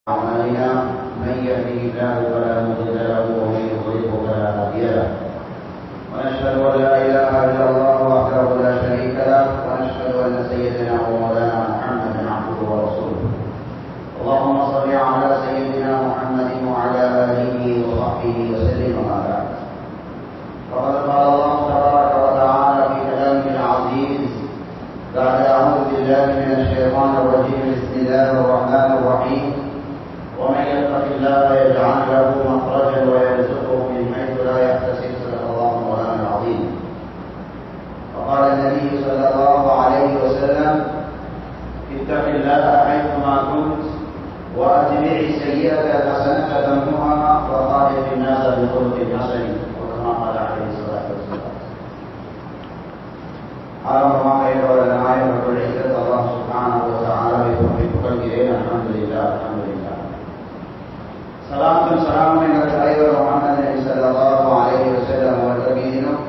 أعمالنا من يهده الله فلا مضل له ومن يضلل فلا هادي له ونشهد أن لا إله إلا الله وحده لا شريك له ونشهد أن سيدنا ومولانا محمدا عبده ورسوله اللهم صل على سيدنا محمد وعلى آله وصحبه وسلم وما بعد فقد قال الله تبارك وتعالى في كلامه العزيز بعد أعوذ بالله من الشيطان الرجيم بسم الله الرحمن الرحيم ومن يتق الله يجعل له مخرجا ويرزقه من حيث لا يحتسب صدق الله مولانا العظيم وقال النبي صلى الله عليه وسلم اتق الله حيثما كنت واتبع السيئة الحسنة تمحها وخالق الناس بخلق حسن وكما قال عليه الصلاة والسلام ஆரம்பமாக என்னோட நாயகர்கள் அல்லாஹ் சுப்ஹானஹு வ தஆலாவை போற்றி புகழ்கிறேன். அல்ஹம்துலில்லாஹ் அல்ஹம்துலில்லாஹ். சலாத்தும் சலாமும் எங்கள் தலைவர் முஹம்மது நபி ஸல்லல்லாஹு அலைஹி வஸல்லம் அவர்கள் மீதிலும்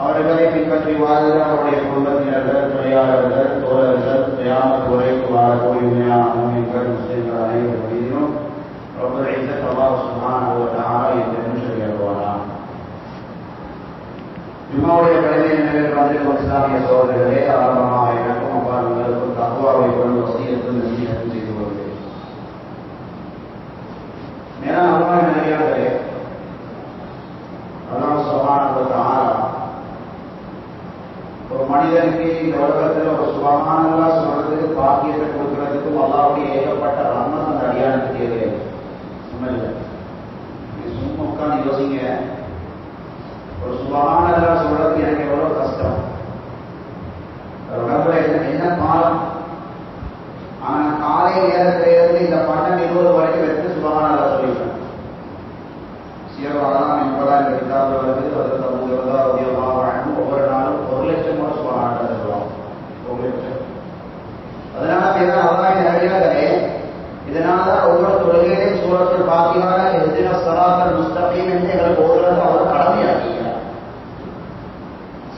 அவர்களை பின்பற்றி வாழ்கிற அவருடைய குடும்பத்தினர்கள், துணையாளர்கள், தோழர்கள், கியாமத் வரைக்கும் வாழக்கூடிய உண்மையான முஸ்லிம்கள் முஸ்லிம்கள் அனைவரும் மீதிலும் ரப்பல் இஸ்ஸத் அல்லாஹ் சுப்ஹானஹு வ தஆலா என்றும் சொல்லியிருக்கிறார். ஜும்மாவுடைய கடமையை நிறைவேற்றுவதில் இஸ்லாமிய சகோதரர்களே, ஆரம்பமாக எனக்கும் அப்பால் உங்களுக்கும் தக்வாவை கொண்டு வசியத்தும் நசீஹத்தும் செய்து கொள்கிறேன். மேலான அல்லாஹ்வின் நல்லடியார்களே, அல்லாஹ் சுப்ஹானஹு வ தஆலா ஒரு மனிதனுக்கு இந்த உலகத்தில் ஒரு சுப்ஹானல்லாஹ் சொல்றதுக்கு பாக்கியத்தை கொடுக்கிறதுக்கும் அல்லாஹ்வுடைய ஏகப்பட்ட ரஹ்மத் அந்த அடியானுக்கு தேவை. சும்மா உட்கார்ந்து யோசிங்க, ஒரு சுப்ஹானல்லாஹ் சொல்றது எனக்கு எவ்வளவு கஷ்டம். உடம்புல என்ன பாலம், ஆனா காலை நேரத்திலிருந்து இந்த 12-20 வரைக்கும் எடுத்து சுப்ஹானல்லாஹ் சொல்லிட்டேன். சீரவாதம் என்பதால் இந்த கிதாபில் வருது. அதற்கு ஒவ்வொரு நாளும் 1,00,000 கூட சுப்ஹானல்லாஹ் சொல்லுவாங்க. 1,00,000. அதனால அல்லாஹ்வின் நல்லடியார்களே, இதனாலதான் ஒவ்வொரு தொழுகையிலும் சூரத்துல் ஃபாத்திஹா இஹ்தின ஸிராத்தல் முஸ்தகீம் என்று எங்களுக்கு ஓதுறது அவர் கடமையாக்கிக்கிறார்.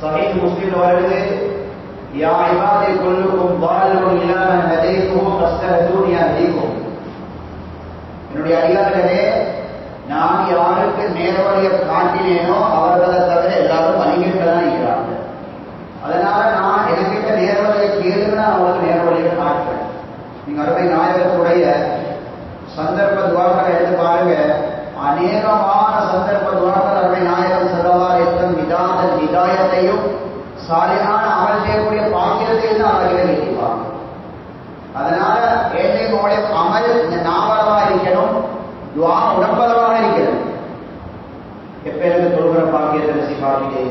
சஹீஹ் முஸ்லிம் வருது, யா இபாதி குல்லுக்கும் ضالٌ இலா மன் ஹதைதுஹு ஃபஸ்தஹ்தூனி அஹ்தீகும். என்னுடைய அடியார்களே, நான் யாருக்கு நேர்வழியை காட்டினேனோ அவர்களை தவிர எல்லாரும் வழிகிட்டு தான் இருக்கிறாங்க. அதனால நான் எனக்கிட்ட நேர்வழியை கேளுங்க, நான் அவங்களுக்கு நேர்வழியை காட்டுறேன். நீங்க அருமை நாயகத்துடைய சந்தர்ப்ப துவாக்களை எடுத்து பாருங்க. அநேகமான சந்தர்ப்ப துவாக்கள் அருமை நாயகம் ஸல்லல்லாஹு அலைஹி வஸல்லம் ஹிதாயத்தையும் சாலிஹான அமல் செய்யக்கூடிய பாக்கியத்தையும் தான் அவர்களை வைப்பாங்க. அதனால ஏழைகளுடைய அமல் நாவலமாக இருக்கணும், துவா உடம்பளவாக இருக்கணும். எப்ப எனக்கு தொழுகிற பாக்கியத்தை நசீபாக்கிடு,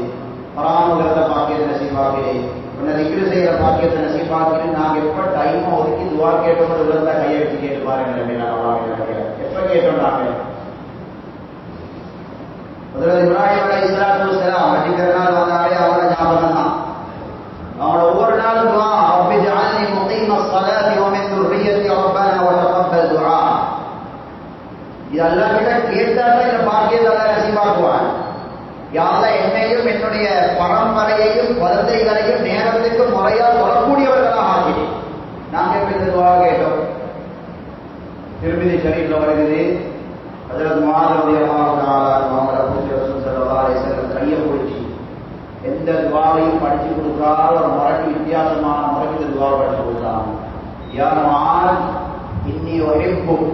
பராமரிக்கிற பாக்கியத்தை நசீபாக்கிடு, உன்னை திக்ரு செய்கிற பாக்கியத்தை நசீபாக்கிடு. நாங்கள் எப்ப டைம் ஒதுக்கி துவா கேட்டோம் உள்ளதா கையை வச்சு கேட்டு பாருங்க. எப்ப கேட்டோம் நாங்கள் இப்ராஹிம் அலைஹிஸ்ஸலாத்து வஸ்ஸலாம் அடிக்கிறனால வந்தாலே அவங்கள ஞாபகம் தான். அவங்களோட ஒவ்வொரு நாளும் துஆ ரப்பி ஜஅல்னி முகீமஸ் ஸலாத்தி வ மின் ذُرِّيَّتِي ரப்பனா வ தகப்பல் துஆ. இது அல்லாஹ் கிட்ட கேட்டாலே இந்த பாக்கியத்தை அல்லாஹ் நசீபாக்குவான். யா அல்லாஹ் என்னையும் என்னுடைய பரம்பரையையும் குழந்தைகளையும் நேரத்துக்கு முறையா தொழக்கூடியவர்களாக ஆக்கிடு. நாங்கள் எப்ப இந்த துஆ கேட்டோம்? திருமிதி ஷரீஃப்ல வருகிறது, ஹஜ்ரத் முஆத் ரலியல்லாஹு தஆலா அவங்கள பூஜை ரசூல் ஸல்லல்லாஹு அலைஹி வஸல்லம் கையை பிடிச்சி எந்த துஆவையும் படிச்சு கொடுக்காத ஒரு முறைக்கு வித்தியாசமான முறைக்கு இந்த துஆவை படிச்சு கொடுத்தாங்க. யா முஆத் இன்னி உஹிப்புக்.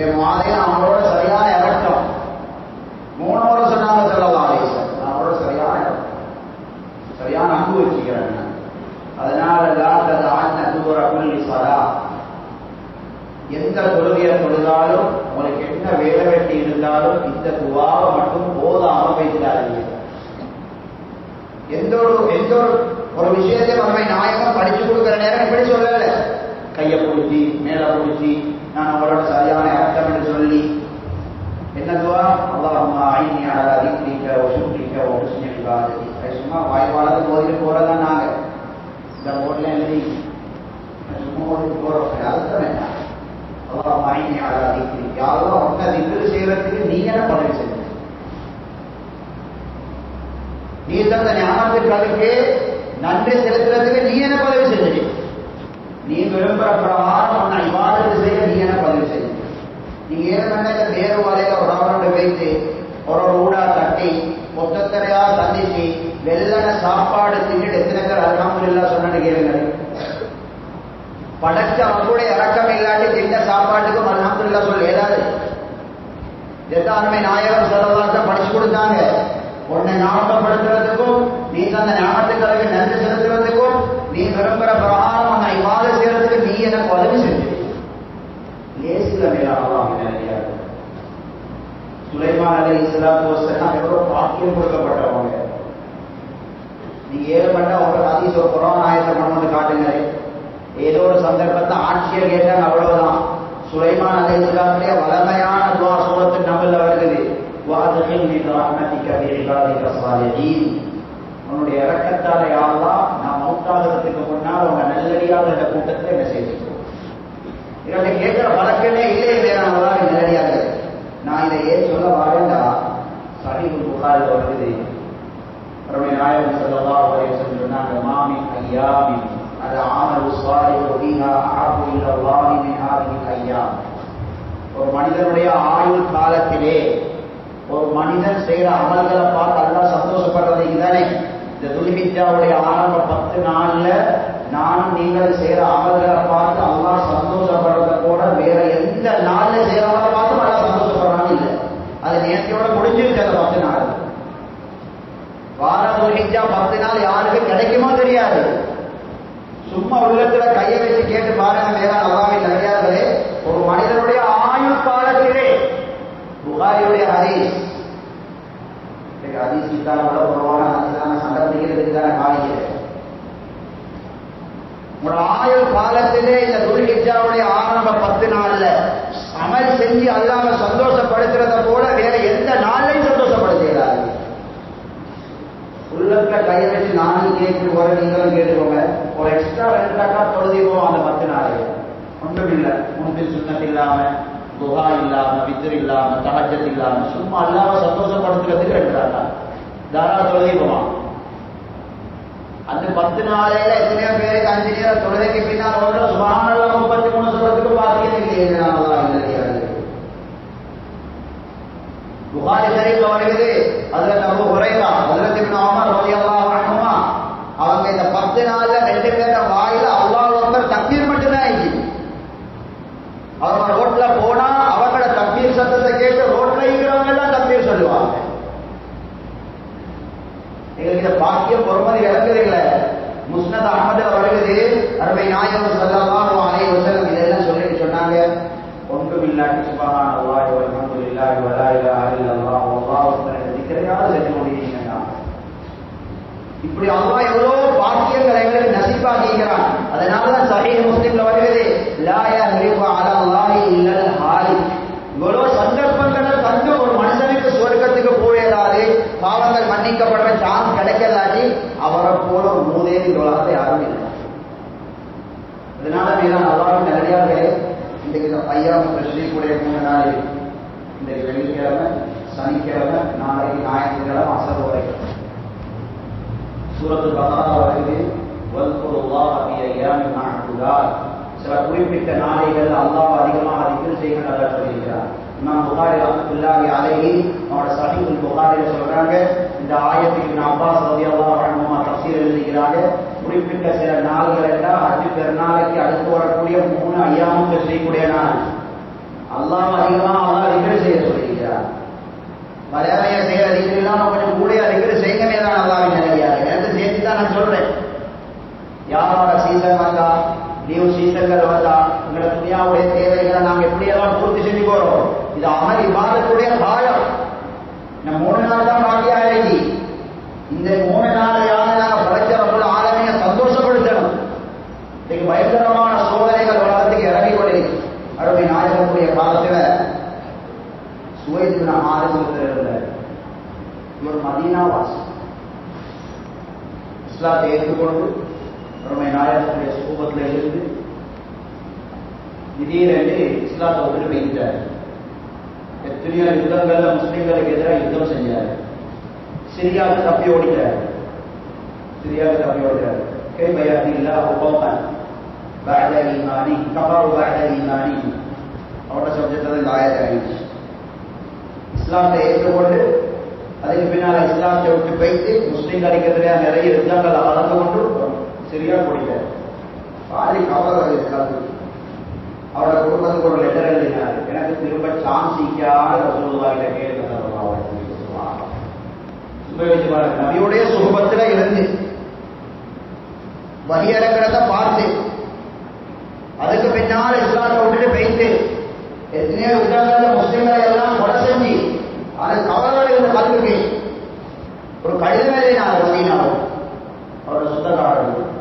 என் முஆதே, அவங்களோட சரியான இறக்கம். 3 முறை சொன்னாங்க ஸல்லல்லாஹு அலைஹி வஸல்லம், நான் அவரோட சரியான அன்பு வச்சுக்கிறேன். அதனால லா ததஅன்ன துபுர குல்லி ஸலாத். எந்த தொழுகையை தொழுதாலும் உங்களுக்கு என்ன வேலை வெட்டி இருந்தாலும் இந்த துவாவை மட்டும் போதாம வைத்தாருங்க. எந்த ஒரு விஷயத்தையும் நம்ம நாயகம் படிச்சு கொடுக்குற நேரம் இப்படி சொல்லல, கையை பிடிச்சி மேல பிடிச்சி நான் அவரோட சரியான அர்த்தம் என்று சொல்லி என்ன துவா, அல்லாஹும்ம ஐனி அலா திக்ரிக வ ஷுக்ரிக வ ஹுஸ்னி இபாததி. சும்மா வாய்ப்பாளர் போதிட்டு போறதான் நாங்க இந்த போர்ட்ல எழுதி சும்மா ஓடிட்டு போறோம். அர்த்தம் என்ன? அல்லாஹும்ம ஐனி அலா திக்ரிக. யா அல்லாஹ், உன்னை திக்ர் செய்யறதுக்கு நீ என்ன பதவி செஞ்ச? நீ தந்த ஞானத்துக்கு நன்றி செலுத்துறதுக்கு நீ என்ன பதவி செஞ்ச? நீ விரும்புற பிரகாரம் உன்னை இபாதத்து செய்ய நீ நீங்க ஏற்கனவே இந்த பேரு வலையில ஒரு ரவுண்டு வைத்து ஒரு ஊடா தட்டி மொத்தத்தரையா சந்திச்சு வெள்ளன சாப்பாடு தின்னுட்டு எத்தனை பேர் அல்ஹம்துலில்லாஹ் சொன்னு கேளுங்க. படைச்ச அவங்களுடைய இறக்கம் இல்லாட்டி தின்ன சாப்பாட்டுக்கும் அல்ஹம்துலில்லாஹ் சொல்ல ஏதாவது எதாருமே நாயகம் ஸல்லல்லாஹு படிச்சு கொடுத்தாங்க. உன்னை ஞாபகப்படுத்துறதுக்கும் நீ தந்த ஞாபகத்துக்களுக்கு நன்றி செலுத்துறதுக்கும் நீ விரும்புகிற பிரகாரம் அந்த இபாதத் செய்யறதுக்கு நீ எனக்கு உதவி செஞ்சு லேசில மேலாக நினைக்கிறார். சுலைமான் அலைஹிஸ்ஸலாத்து வஸ்ஸலாம் எவ்வளவு பாக்கியம் கொடுக்கப்பட்டவங்க. நீங்க ஏழு பண்ண ஒரு ஹதீஸ் ஒரு குர்ஆன் ஆயத்தை கொண்டு வந்து காட்டுங்க. ஏதோ ஒரு சந்தர்ப்பத்தை ஆட்சியை கேட்டாங்க, அவ்வளவுதான். சுலைமான் அலைஹிஸ்ஸலாத்துடைய வளமையான துஆ சூரத்து நம்ல வருது. வஅத்கில்னி பிரஹ்மதிக ஃபீ இபாதிக ஸாலிஹீன். உன்னுடைய இரக்கத்தால யா அல்லாஹ் நான் மௌத்தாகிறதுக்கு முன்னால் உங்க நல்லடியார்களோட கூட்டத்தில் என்ன செய்திருக்கோம். இதனை கேட்கிற வழக்கமே இல்லை வேறானவர்களாக நல்லடியாக. நான் இதை ஏன் சொல்ல வரேன்டா, சஹீஹுல் புகாரில் வருது. அவருடைய நாயகம் ஸல்லல்லாஹு அலைஹி வஸல்லம் சொன்னாங்க, மாமின் ஐயாமின் அது ஆமலு ஸாலிஹு ஃபீஹா அஹப்பு இலல்லாஹி மின் ஹாதிஹில் ஐயாம். ஒரு மனிதனுடைய ஆயுள் காலத்திலே ஒரு மனிதன் செய்கிற அமல்களை பார்த்து அல்லாஹ் சந்தோஷப்படுறதுக்கு தானே இந்த துல்ஹிஜ்ஜாவுடைய ஆரம்ப 10 நாள்ல நானும் நீங்கள் செய்கிற அமல்களை பார்த்து அல்லாஹ் சந்தோஷப்படுறதை கூட வேற எந்த நாள்ல செய்யறவங்களை பார்த்து அல்லாஹ் சந்தோஷப்படுறாங்க இல்லை. அது நேரத்தையோட முடிஞ்சிருச்சு. அந்த 10 நாள் வார துல்ஹிஜ்ஜா 10 நாள் யாருக்கு கிடைக்குமோ தெரியாது. சும்மா உள்ளத்துல கையை வச்சு கேட்டு பாருங்க. வேற அல்லாஹ்வின் நல்லடியார்களே, ஒரு மனிதனுடைய ஆயுள் காலத்திலே புகாரியுடைய ஹதீஸ் ஹதீஸ் கிதாபோட குர்ஆன் ஹதீஸான சந்தர்ப்பத்துக்கு தான காணிக்கிறேன். ஒரு ஆயுள் காலத்திலே இந்த துல்ஹிஜ்ஜாவுடைய ஆரம்ப 10 நாள்ல அமல் செஞ்சு அல்லாஹ்வை சந்தோஷப்படுத்துறத போல வேற எந்த நாளையும் சந்தோஷப்படுத்துகிறாரு. உள்ளத்துல கையை வச்சு நானும் கேட்டு போற நீங்களும் கேட்டுக்கோங்க. ஒரு எக்ஸ்ட்ரா 2 ரக்கா தொழுதிவோம் அந்த 10 நாள். ஒன்றும் இல்லை, முன்பின் சுன்னத் இல்லாம, துஹா இல்லாம, வித்ர் இல்லாம, தஹஜ்ஜத் இல்லாம, சும்மா அல்லாஹ்வை சந்தோஷப்படுத்துறதுக்கு 2 ரக்கா தாராள தொழுதிவோம். அந்த 10 நாளையில எத்தனையோ பேருக்கு 5 நேரம் தொழுகைக்கு பின்னால் ஒரு சுப்ஹானல்லாஹ் 33 சொல்றதுக்கு பாக்கியம் இல்லையே. அல்லாஹ் இல்லையா புகாரி ஷரீஃப்ல வருகிறது. ஹஜ்ரத் அபூ ஹுரைரா, ஹஜ்ரத் இப்னு உமர் ரலியல்லாஹு அன்ஹுமா அவங்க இந்த 10 நாள்ல 2 பேர வாயில அல்லாஹ் அக்பர் தக்பீர் மட்டும் தான் இருக்கு. அவங்க ரோட்ல போனா அவங்களோட தக்பீர் சத்தத்தை கேட்டு ரோட்ல இருக்கிறவங்க எல்லாம் தக்பீர் சொல்லுவாங்க. எங்களுக்கு இந்த பாக்கியம் பொறுமதி இறங்குறீங்கள. முஸ்னத் அஹ்மதுல வருகிறது. அருமை நாயகம் ஸல்லல்லாஹு அலைஹி வஸல்லம் இதெல்லாம் சொல்லிட்டு சொன்னாங்க, ஒன்றும் இல்லாட்டி சுப்ஹானல்லாஹி வல்ஹம்துலில்லாஹி வலா இலாஹா இல்லல்லாஹ் வல்லாஹு அக்பர் என்ற திக்ரையாவது செஞ்சு முடியுங்கன்னா இப்படி அல்லாஹ் எவ்வளவு பாக்கியங்களை எங்களுக்கு நசீபாக்குகிறான். அதனாலதான் சஹீஹ் முஸ்லிம்ல வருகிறது, லா யஹ்ரிஃபு அலல்லாஹி இல்லல் ஹாலிக். இவ்வளவு சந்தர்ப்பங்களை தந்து ஒரு மனுஷனுக்கு சொர்க்கத்துக்கு போயிடாது, பாவங்கள் மன்னிக்கப்படுற சான்ஸ் கிடைக்கலாட்டி அவரை போல ஒரு மூதேவி உலகத்தை யாரும் இல்லை. அதனால மேலான அல்லாஹ்வின் நல்லடியார்களே, இன்றைக்கு இந்த ஐயாம் தஷ்ரீக்குடைய 3 நாள், இன்றைக்கு வெள்ளிக்கிழமை, சனிக்கிழமை, நாளைக்கு ஞாயிற்றுக்கிழமை அசர் வரைக்கும் சூரத்துல் பக்ரா வருகிறது. வல்குருல்லாஹ ஃபீ அய்யாமின் மஅதூதாத். சில குறிப்பிட்ட நாளைகள் அல்லாஹ் அதிகமாக திக்ர் செய்யுங்கள் அல்லாஹ் சொல்லியிருக்கிறார். இமாம் புகாரி ரஹ்மத்துல்லாஹி அலைஹி அவரோட சஹீஹுல் புகாரில சொல்றாங்க, இந்த ஆயத்துக்கு இப்னு அப்பாஸ் ரலியல்லாஹு அன்ஹுமா தஃசீர் எழுதுகிறாங்க. குறிப்பிட்ட சில நாள்கள் எல்லாம் ஹஜ் பெருநாளைக்கு அடுத்து வரக்கூடிய 3 ஐயாமுக்கு செய்யக்கூடிய நாள். அல்லாஹ் அதிகமாக அல்லாஹ் திக்ர் செய்ய சொல்லியிருக்கிறார். வரைய செய்யற திக்ர் இல்லாம கொஞ்சம் கூட திக்ர் செய்யவே தான் அல்லாஹ்வின் நல்லடியார். எனக்கு சேர்த்து தான் நான் சொல்றேன். யாரோட சீசன் வந்தா, லீவ் சீசன்கள் வந்தா, உங்களை துனியாவுடைய தேவைகளை நாங்கள் எப்படியெல்லாம் பூர்த்தி செஞ்சு போறோம். இது அமல் இபாதத்துடைய காலம். இந்த 3 நாள் தான் பாக்கியா இருக்கு. இந்த 3 நாள் யாரும் நாங்கள் படைச்சவர்கள் ஆளுமையை சந்தோஷப்படுத்தணும். இன்னைக்கு பயங்கரமான சோதனைகள் உலகத்துக்கு இறங்கி கொண்டிருக்கு. அருமை நாயகத்துடைய காலத்துல சுவைத் பின் ஹாரிஸ் இருந்தார். இவர் மதீனா வாசி. இஸ்லாத்தை ஏற்றுக்கொண்டு அருமை நாயகத்துடைய சூபத்தில் இருந்து திடீரென்று இஸ்லாத்தை விட்டு வைத்தார். எத்தனையோ யுத்தங்கள்ல முஸ்லிம்களுக்கு எதிராக யுத்தம் செஞ்சார். சிரியாவுக்கு தப்பி ஓடிட்டார். كيف يهدي الله قوما بعد إيمانهم كفروا بعد إيمانهم. அவரோட சப்ஜெக்ட் இந்த ஆயத்தை அறிவிச்சு இஸ்லாத்தை ஏற்றுக்கொண்டு அதுக்கு பின்னால இஸ்லாத்தை விட்டு வைத்து முஸ்லீம் அடிக்கிறதுல நிறைய யுத்தங்களை கலந்து கொண்டு சரியா போயிட்டார். பாதி கவலை இருக்காது. அவரோட குடும்பத்துக்கு ஒரு லெட்டர் எழுதினார், எனக்கு திரும்ப சான்ஸ் இக்காத ரசூலுல்லாஹிட்ட கேளுங்க. நபியுடைய சுகபத்துல இருந்து வழியறக்கிறத பார்த்து அதுக்கு பின்னால இஸ்லாத்தை விட்டுட்டு போயிட்டு எத்தனையோ யுத்தங்கள்ல முஸ்லிம்களை எல்லாம் கொலை செஞ்சு அது கவலை இருந்த கல்விக்கு ஒரு கடிதம் எழுதினார். மதீனாவில் அவரோட சொந்தக்காரர்கள்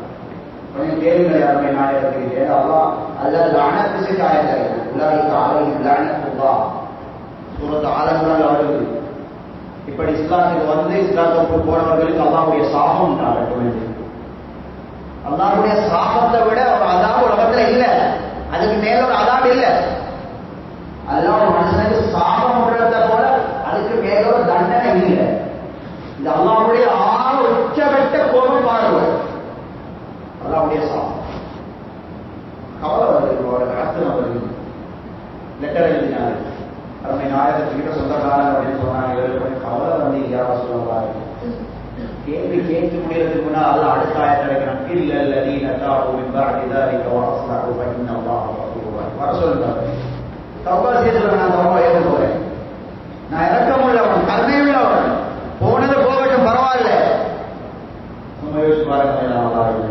கொஞ்சம் கேள்விகள் யாருமே நாயகத்துக்கு அல்லாஹ் அல்ல லானத்து ஆயத்தை உலகிற்கு ஆலையில் லானத்துல்லா சூரத்து ஆலங்குழல் அவர்கள் இப்படி இஸ்லாத்துக்கு வந்து இஸ்லாத்துக்கு போனவர்களுக்கு அல்லாஹ்வுடைய சாபம் உண்டாகட்டும் என்று. அல்லாஹ்வுடைய சாபத்தை விட ஒரு அதாப் உலகத்துல இல்லை, அதுக்கு மேல ஒரு அதாப் இல்லை. அல்லாஹ் ஒரு மனுஷனுக்கு சாபம் விடுறத போல அதுக்கு மேல ஒரு தண்டனை இல்லை. இந்த அல்லாஹ்வுடைய உச்சகட்ட கோபம் பார்வை அல்லாஹ்வுடைய சாபம். கவலை வருது, கஷ்டம் வருது. லெட்டர் எழுதினாரு அருமை நாயகத்துக்கிட்ட சொந்தக்காரன் அப்படின்னு சொன்னாங்க. கவலை வந்து யாரா சொல்லுவாங்க கேள்வி கேட்டு முடியறதுக்கு முன்னா அல்ல அடுத்த ஆயத்தை வைக்கிறான். இல்ல இல்ல நீ வர சொல்லுங்க தப்பா செய்து நான் தப்பா ஏற்க போறேன். நான் இறக்கம் உள்ளவன், கருணை உள்ளவன், போனது போகட்டும் பரவாயில்ல. சும்மா யோசிச்சு பாருங்க,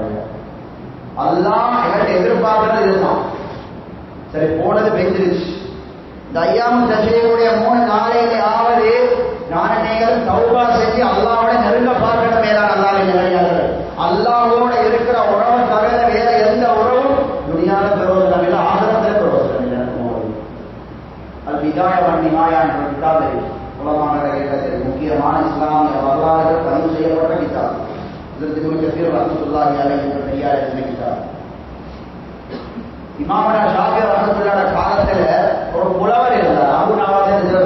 அதுதான் என்கிட்ட எதிர்பார்க்கறது இதுதான். சரி போனது பெஞ்சிருச்சு. இந்த ஐயாமும் தசையுடைய 3 நாளையிலாவது ஞானநேயரும் தௌபா செஞ்சு அல்லாவோட நெருங்க பார்க்கணும். மேலான அல்லாஹ்வின் நல்லடியார்களே, அல்லாஹ்வோட இருக்கிற உறவை தவிர வேற எந்த உறவும் துனியால பிரயோஜனம் இல்லை, ஆகிரத்துல பிரயோஜனம் இல்லை. அது விதாய வன்னிமாயா என்ற கிதாபு உலகமாக கேட்டது முக்கியமான இஸ்லாமிய வரலாறுகள் பதிவு செய்யப்பட்ட கிதாபு. இதற்கு மிகப்பெரிய ரஹ்மத்துல்லாஹி அலைஹி என்ற பெரியார் எழுதின கிதாபு. இமாமனா ஷாஃபி ரஹ்மத்துல்லாஹி காலத்துல ஒரு புலவர் இருந்தார், அபு நவாஸ் என்ற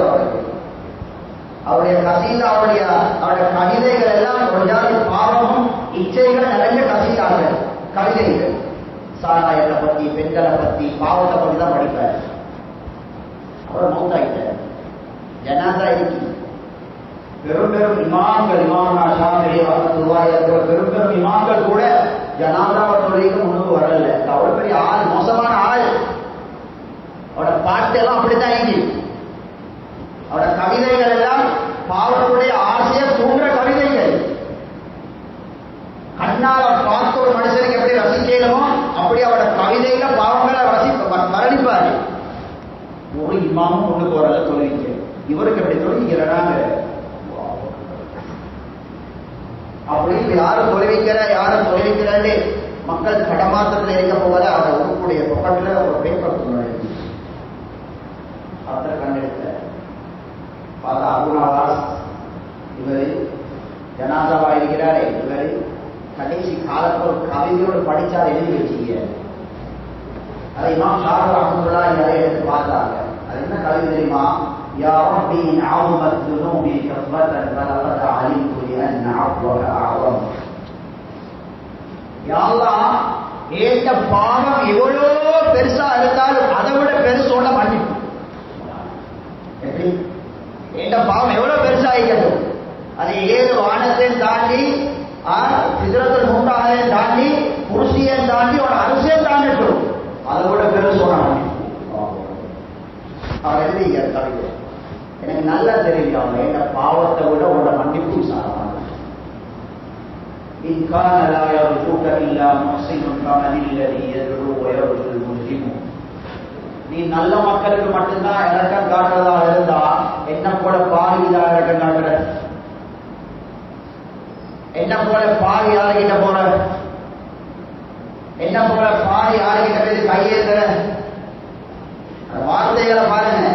அவருடைய கசீதா, அவருடைய கவிதைகள் எல்லாம் ஒரு ஜாதி பாவமும் இச்சைகள் நிறைய கசீதார்கள், கவிதைகள் சாராயத்தை பத்தி, பெண்களை பத்தி, பாவத்தை பத்தி தான் படிப்பார். அவர் மௌத்தாயிட்டார், ஜனாதா இருக்கு. பெரும் பெரும் இமாம்கள், இமாமனா ஷாஃபி ரஹ்மத்துல்லாஹி அலைஹி பெரும் பெரும் இமாம்கள் கூட ஜனாதாவை தொழிலுக்கு முன்னுக்கு வரல. அவ்வளவு பெரிய ஆள், மோசமான ஆள். அவரோட பாட்டு எல்லாம் அப்படித்தான் இருக்கு. அவரோட கவிதைகள் எல்லாம் பாவனுடைய ஆசையை தூண்டுற கவிதைகள். கண்ணால பார்த்த ஒரு மனுஷனுக்கு எப்படி ரசிக்கணுமோ அப்படி அவரோட கவிதையில பாவங்களை மரணிப்பாரு. ஒரு இமாமும் முன்னுக்கு வரல தொழிலிக்க. இவருக்கு எப்படி தொழிலிக்கிறாங்க அப்படி யாரும் தொலைவிக்கிற யாரும் தொலைவிக்கிறாரு மக்கள் கடமாற்றத்தில் இருக்க போவத அவரை உங்களுடைய பொக்கத்துல ஒரு பேப்பர் அத்தனை கண்டெடுத்த பார்த்தா அபுனாவாஸ் இவர் ஜனாதாவா இருக்கிறாரே, இவர் கடைசி காலத்தில் ஒரு கவிதையோடு படிச்சார், எழுதி வச்சுக்க. அதை இமாம் ஷாஃபி ரஹ்மத்துல்லாஹி அலைஹி எடுத்து பார்த்தாங்க. அது என்ன கவிதை தெரியுமா? யா ரப்பி இன் அஸமத் ذنوبي كثرة فلقد علمت بأن عفوك أعظم. யா அல்லாஹ், ஏற்ற பாவம் எவ்வளோ பெருசா இருந்தாலும் அதை விட பெருசோட மன்னிப்பு. எப்படி ஏற்ற பாவம் எவ்வளவு பெருசாகிக்கட்டும், அது 7 வானத்தையும் தாண்டி, சிதறத்தில் 3 தாண்டி, குர்சியை தாண்டி, ஒரு அரசியல் தாண்டட்டும், அதை விட பெருசோட மன்னிப்பு. அவர் எழுதி கவிதை எனக்கு நல்லா தெரியும், அவங்க என்ன பாவத்தை விட உங்களோட மன்னிப்பு விசாரமான. நீ நல்ல மக்களுக்கு மட்டும்தான் இறக்கம் காட்டுறதா இருந்தா என்ன போல பாவிதான் இறக்கம் காட்டுற, என்ன போல பாவி யாருகிட்ட போற, என்ன போல பாவி யாருகிட்ட போய் கையேற்ற வார்த்தைகளை பாருங்க.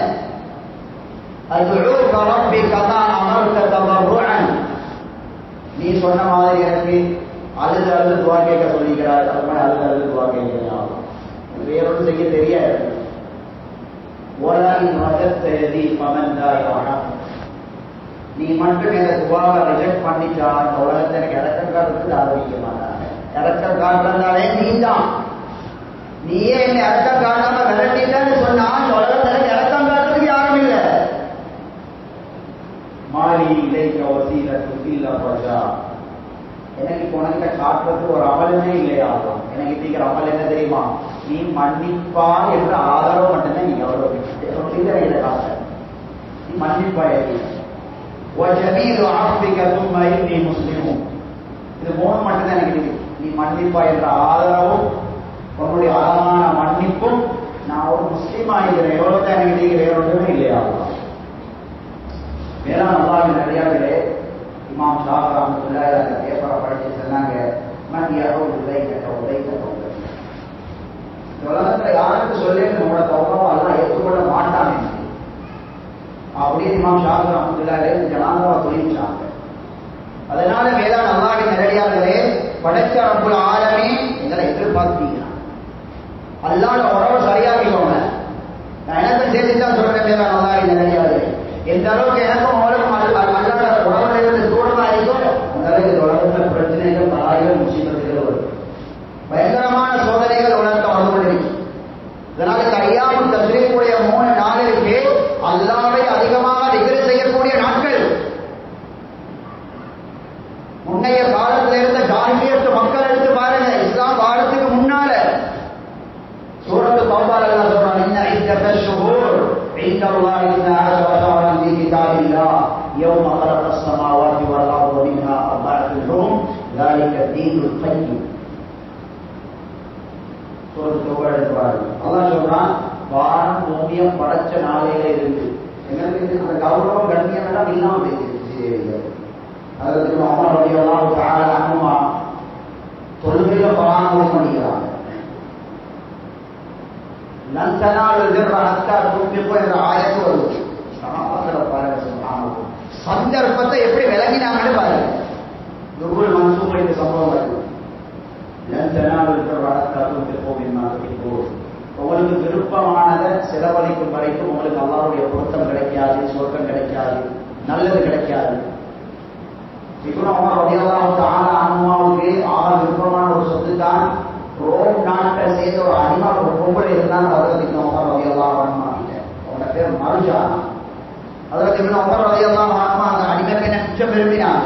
நீ சொன்ன மாதிரி எனக்கு அழுது அழுது துவா கேட்க சொல்லிக்கிறார், அது மாதிரி அழுது அழுது துவா கேட்கிறான். வேறொன்று செய்ய தெரியாது. நீ மட்டும் எனக்கு துவாவை ரிஜெக்ட் பண்ணிட்டா இந்த உலகத்தை எனக்கு இறக்கம் காட்டுறதுக்கு ஆரம்பிக்க மாட்டாங்க. இறக்கம் காட்டுறதாலே நீ தான், நீயே என்னை இறக்கம் காட்டாம விரட்டிட்டேன்னு சொன்னா இந்த உலகத்தை எனக்கு இறக்கம் காட்டுறது வைக்கிற அமல் என்ன தெரியுமா? நீ மன்னிப்பா என்ற ஆதரவு மட்டும்தான் நீங்க எவ்வளவு காச நீ மன்னிப்பா முஸ்லிமும் இது மூணு மட்டும்தான் எனக்கு தெரியும். நீ மன்னிப்பா என்ற ஆதரவும் உன்னுடைய அழகான மன்னிப்பும் நான் ஒரு முஸ்லீமா இருக்கிறேன் எவ்வளவு தான் எனக்கு தெரியும். வேற ஒன்றுமே இல்லையா? வேளாண் அல்லாஹ்வின் நல்லடியார்களே, இமாம் ஷாஃபி ரஹ்மத்துல்லாஹி அந்த பேப்பரை படிச்சு சொன்னாங்க, மன் யஹூது லைக உதைக இந்த உலகத்துல யாருக்கு சொல்லி நம்மளோட தௌபாவை அல்லாஹ் ஏற்றுக்கொள்ள மாட்டான் அப்படின்னு இமாம் ஷாஃபி ரஹ்மத்துல்லாஹி ஜனாதாவை தொழிற்சாங்க. அதனால வேளாண் அல்லாஹ்வின் நல்லடியார்களே, படைச்ச ரப்புல் ஆலமீன் எங்களை எதிர்பார்த்தீங்க. அல்லாஹ்வோட உறவை சரியாக்கிக்கோங்க. நான் எனக்கு சேர்த்து தான் சொல்றேன் வேளாண் அல்லாஹ்வின் நல்லடியார்களே, எந்த அளவுக்கு எனக்கும் அவளுக்கும் அல்லாத உறவுல இருந்து தூரமா இருக்கோ அந்த அளவுக்கு உலகத்துல பிரச்சனைகள் பலாய்கள் முசீபத்துகள் வரும். பயங்கரமான சோதனைகள் உலகத்தை வந்து கொண்டிருக்கு. இதனால கையாமும் தஸ்ரீஃபுடைய 3 நாளிற்கு அல்லாஹ்வை அதிகமாக திக்ர் செய்யக்கூடிய நாட்கள். முன்னைய காலத்துல இருந்த ஜாஹிலியத்து மக்கள் எடுத்து பாருங்க, இஸ்லாம் காலத்துக்கு முன்னால சூரத்து தௌபால அல்லாஹ் சொல்றான், இன்ன இத்தஷ் ஷுஹூர் இன்தல்லாஹி 12 ஷஹரன் ஃபீ கிதாபில்லாஹ் யௌம خلق السماوات والارض منها اربعة حرم ذلك الدين القيم. சூரத்து தௌபா எடுத்து பாருங்க, அல்லாஹ் சொல்றான் வானம் பூமியை படைச்ச நாளையில இருந்து எங்களுக்கு அந்த கௌரவம் கண்ணியம் எல்லாம் இல்லாம போயிடுச்சு. அதற்கு உமர் ரலியல்லாஹு தஆலா அன்ஹுமா தொழுகையில குர்ஆன் படிக்கிறாங்க. லன் தனாலுல் பிர்ர ஹத்தா துன்ஃபிகு என்ற ஆயத்து வருது. சஹாபாக்கள பாருங்க, சுப்ஹானல்லாஹ், சந்தர்ப்பத்தை எப்படி விளங்கினாங்கன்னு பாருங்க. துருல் மன்சூர் இந்த சம்பவம் வருது. லன் தனாலுல் பிர்ர ஹத்தா துன்ஃபிகு மிம்மா துஹிப்பூன். உங்களுக்கு விருப்பமானதை செலவழிக்கும் வரைக்கும் உங்களுக்கு அல்லாஹ்வுடைய பொருத்தம் கிடைக்காது, சொர்க்கம் கிடைக்காது, நல்லது கிடைக்காது. இப்னு உமர் ரலியல்லாஹு தஆலா அன்ஹுவுக்கு விருப்பமான ஒரு சொத்து தான் ரோம் நாட்டை சேர்ந்த ஒரு அடிமை ஒரு பொம்பளை இருந்தாங்க. ஹஜ்ரத் இப்னு உமர் ரலியல்லாஹு அன்ஹு கிட்ட அவங்க பேர் மர்ஜானா. ஹஜ்ரத் இப்னு உமர் ரலியல்லாஹு அன்ஹு அந்த அடிமை பெண்ணை மிச்சம் விரும்பினாங்க.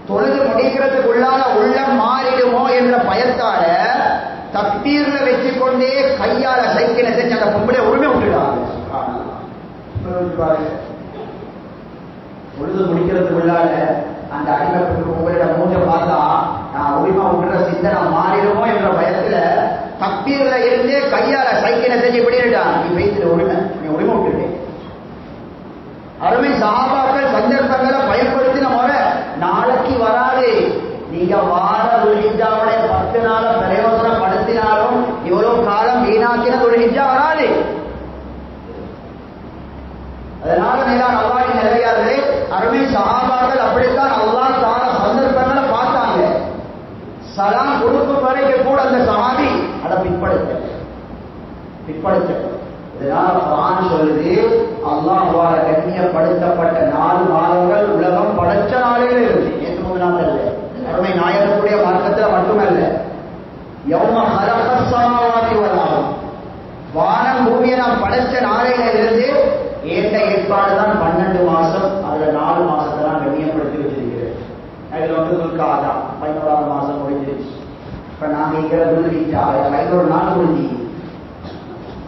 தொழுது முடிக்கிறதுக்குள்ளால உள்ளம் மாறிடுமோ என்ற பயத்தால தக்பீர்ல வச்சுக்கொண்டே கையால சைக்கிளை செஞ்சு அந்த பொம்பளை உரிமை விட்டுடுவாங்க. பொழுது முடிக்கிறதுக்குள்ளால அந்த அடிமைப்பட்டு உங்களிட மூஞ்ச பார்த்தா நான் உரிமை விடுற சிந்தனை மாறிடுமோ என்ற பயத்துல தக்பீர்ல இருந்து கையால சைக்கிளை செஞ்சு விட்டுட்டான். நீ வைத்து உரிமை நீ உரிமை விட்டுட்டேன். அருமை சஹாபாக்கள் சந்தர்ப்பங்களை பயன்படுத்தின முறை நாளைக்கு வராது. நீங்க வார துல்ஹிஜ்ஜாவுடைய 10 நாள பிரயோஜனப்படுத்தினாலும் இவ்வளவு காலம் வீணாக்கின துல்ஹிஜ்ஜா வராது. அதனால மேலான அல்லாஹ்வின் நல்லடியார்களே, அருமை சஹாபாக்கள் அப்படித்தான் அல்லாஹ் தஆலா சந்தர்ப்பங்களை பார்த்தாங்க. சலாம் கொடுக்கும் வரைக்கும் கூட அந்த சஹாபி அதை பிற்படுத்த. இதனால குர்ஆன் சொல்லுது, அல்லாஹ்வால கண்ணியப்படுத்தப்பட்ட 4 மாதங்கள் உலகம் படைச்ச நாளிலே இருந்து நேற்று முன்னாள் அல்ல, அருமை நாயகத்துடைய மார்க்கத்தில் மட்டுமல்ல. யௌம خلق السماوات والارض, வானம் பூமியை நாம் படைச்ச நாளையில இருந்து ஏற்ற ஏற்பாடு தான் 12 மாசம். அதுல 4 மாசத்தை நான் கண்ணியப்படுத்தி வச்சிருக்கிறேன். அதுல வந்து துல்காதா 11வது மாசம் முடிஞ்சிருச்சு. இப்ப நாங்க இருக்கிற துல்ஹிஜ்ஜா 11 நாள் முடிஞ்சு.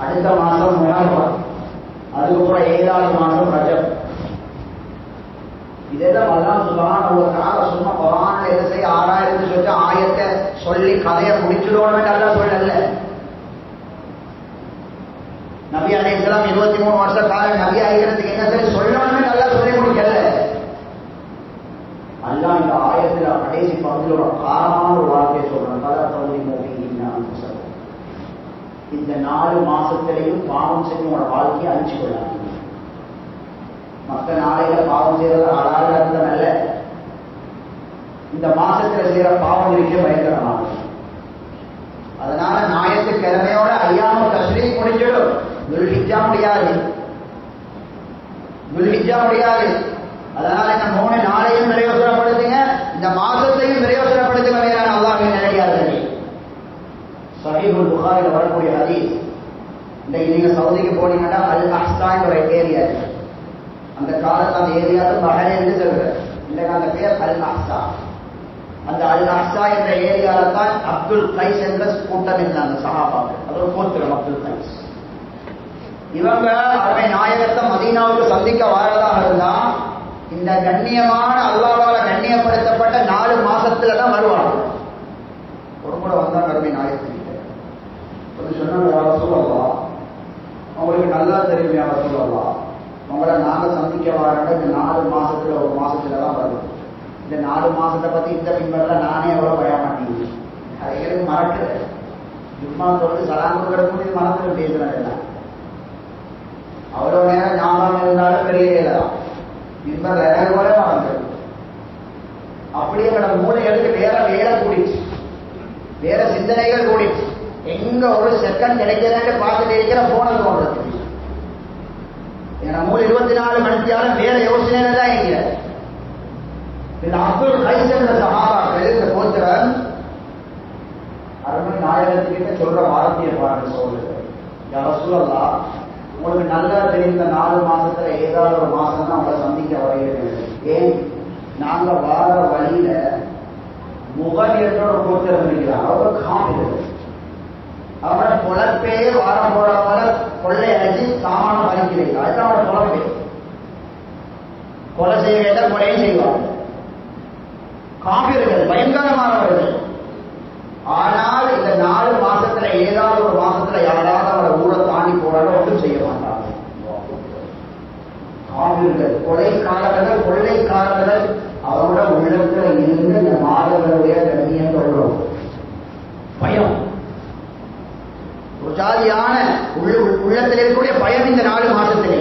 அடுத்த மாசம் முஹர்ரம், அதுக்கப்புறம் 7வது மாசம் ரஜப். இதெல்லாம் அல்லாஹ் சுப்ஹானஹு வ தஆலா சும்மா குர்ஆன்ல எதை செய்ய ஆராய்ந்து சொல்லிட்டு ஆயத்தை சொல்லி கதையை முடிச்சிடுவோம்னு அல்லாஹ் சொல்லல. நபி அலைஹிஸ்ஸலாம் 23 வருஷ காலம் நபி ஆகிறதுக்கு என்ன சரி சொல்லணும்னு அல்லாஹ் சொல்லி முடிக்கல. அல்லாஹ் இந்த ஆயத்துல கடைசி பகுதியில் ஒரு காரணமான ஒரு வார்த்தையை சொல்றான், பல பகுதி இந்த 4 மாசத்திலையும் பாவம் செஞ்சு உங்களோட வாழ்க்கையை அழிச்சு கொள்ளாங்க. மற்ற நாளையில பாவம் செய்யறது அழகாக நல்ல, இந்த மாசத்துல செய்யற பாவம் இருக்கே பயங்கரமானது. அதனால ஞாயிற்று கிழமையோட ஐயாம தஸ்ரீக் முடிஞ்சிடும். துல்ஹிஜ்ஜா முடியாது. அதனால இந்த 3 நாளையும் பிரயோசனப்படுத்துங்க, இந்த மாசத்தையும் பிரயோசனப்படுத்துங்க. வேறான அல்லாஹ்வின் நல்லடியார்களே, சஹீஹுல் புகாரில வரக்கூடிய ஹதீஸ். இன்னைக்கு நீங்க சவுதிக்கு போனீங்கன்னா அல் அஹ்சான் ஒரு ஏரியா இருக்கு. அந்த காலத்துல அந்த ஏரியாவுக்கு பஹரைன் சொல்ற, இன்னைக்கு அந்த பேர் அல் அஹ்சா. அந்த அல் அஹ்ஸா என்ற ஏரியால தான் அப்துல் கைஸ் என்ற கூட்டம் இருந்தாங்க சஹாபாக்கள். அது ஒரு கோத்திரம் அப்துல் கைஸ். இவங்க அருமை நாயகத்தை மதீனாவுக்கு சந்திக்க வாழதாக இருந்தா இந்த கண்ணியமான அல்லாஹ்வால கண்ணியப்படுத்தப்பட்ட 4 மாசத்துல தான் வருவாங்க. ஒரு கூட வந்தாங்க அருமை நாயகத்திட்ட சொன்னாங்க, யார சொல்லலாம் அவங்களுக்கு நல்லா தெரியும், யார சொல்லலாம் உங்களை நாங்க சந்திக்க வாழ இந்த 4 மாசத்துல ஒரு மாசத்துல தான் வருவோம். இந்த 4 மாசத்தை பத்தி இந்த பின்பற்ற நானே எவ்வளவு பய மாட்டேங்குது. அதை எனக்கு மறக்கிறேன். ஜும்மா தொழுது சலாம் கொடுக்கறது இது மறந்துட்டு பேசுறேன். அவ்வளவு நேரம் ஞாபகம் இருந்தாலும் பெரிய வேலைதான். பின்பற்ற எனக்கு போல மறந்துடும். அப்படியே எங்களோட மூளைகளுக்கு வேற வேலை கூடிச்சு, வேற சிந்தனைகள் கூடிச்சு. எங்க ஒரு செகண்ட் கிடைக்கிறேன்னு பார்த்துட்டு இருக்கிற போன தோன்றது. என் மூளை 24 மணித்தியாலும் வேற யோசனை தான் இங்க. இந்த அப்துல் கைஸ் என்ற சஹாபாக்கள் இந்த கோத்திரன் அருமை நாயகத்துக்கிட்ட சொல்ற வார்த்தையை பாருங்க. சொல்லுங்க, யா ரசூலல்லாஹ் உங்களுக்கு நல்லா தெரியும் இந்த 4 மாசத்துல ஏதாவது ஒரு மாசம் தான் உங்களை சந்திக்க வரையிறது. ஏன் நாங்க வார வழியில முகன் என்ற ஒரு கோத்திரம் இருக்கிறார். அவர் காமிடுது அவரோட பொழப்பையே வாரம் போற போல கொள்ளை அழைச்சி சாமானம் பறிக்கிறீங்க. அதுதான் அவரோட பொழப்பே. கொலை செய்ய வேண்டாம், கொலையும் செய்வாங்க. காபிர்கள் பயங்கரமானவர்கள். ஆனால் இந்த 4 மாசத்துல ஏதாவது ஒரு மாசத்துல யாராவது அவரை ஊரை தாண்டி போறாலும் ஒன்றும் செய்ய மாட்டாங்க. காபிர்கள் கொலைக்காரர்கள் கொள்ளைக்காரர்கள் அவரோட உள்ளத்துல இருந்து இந்த மாதங்களுடைய கண்ணியங்கள் பயம், ஒரு ஜாதியான உள்ளத்தில் இருக்கக்கூடிய பயம் இந்த 4 மாசத்திலே.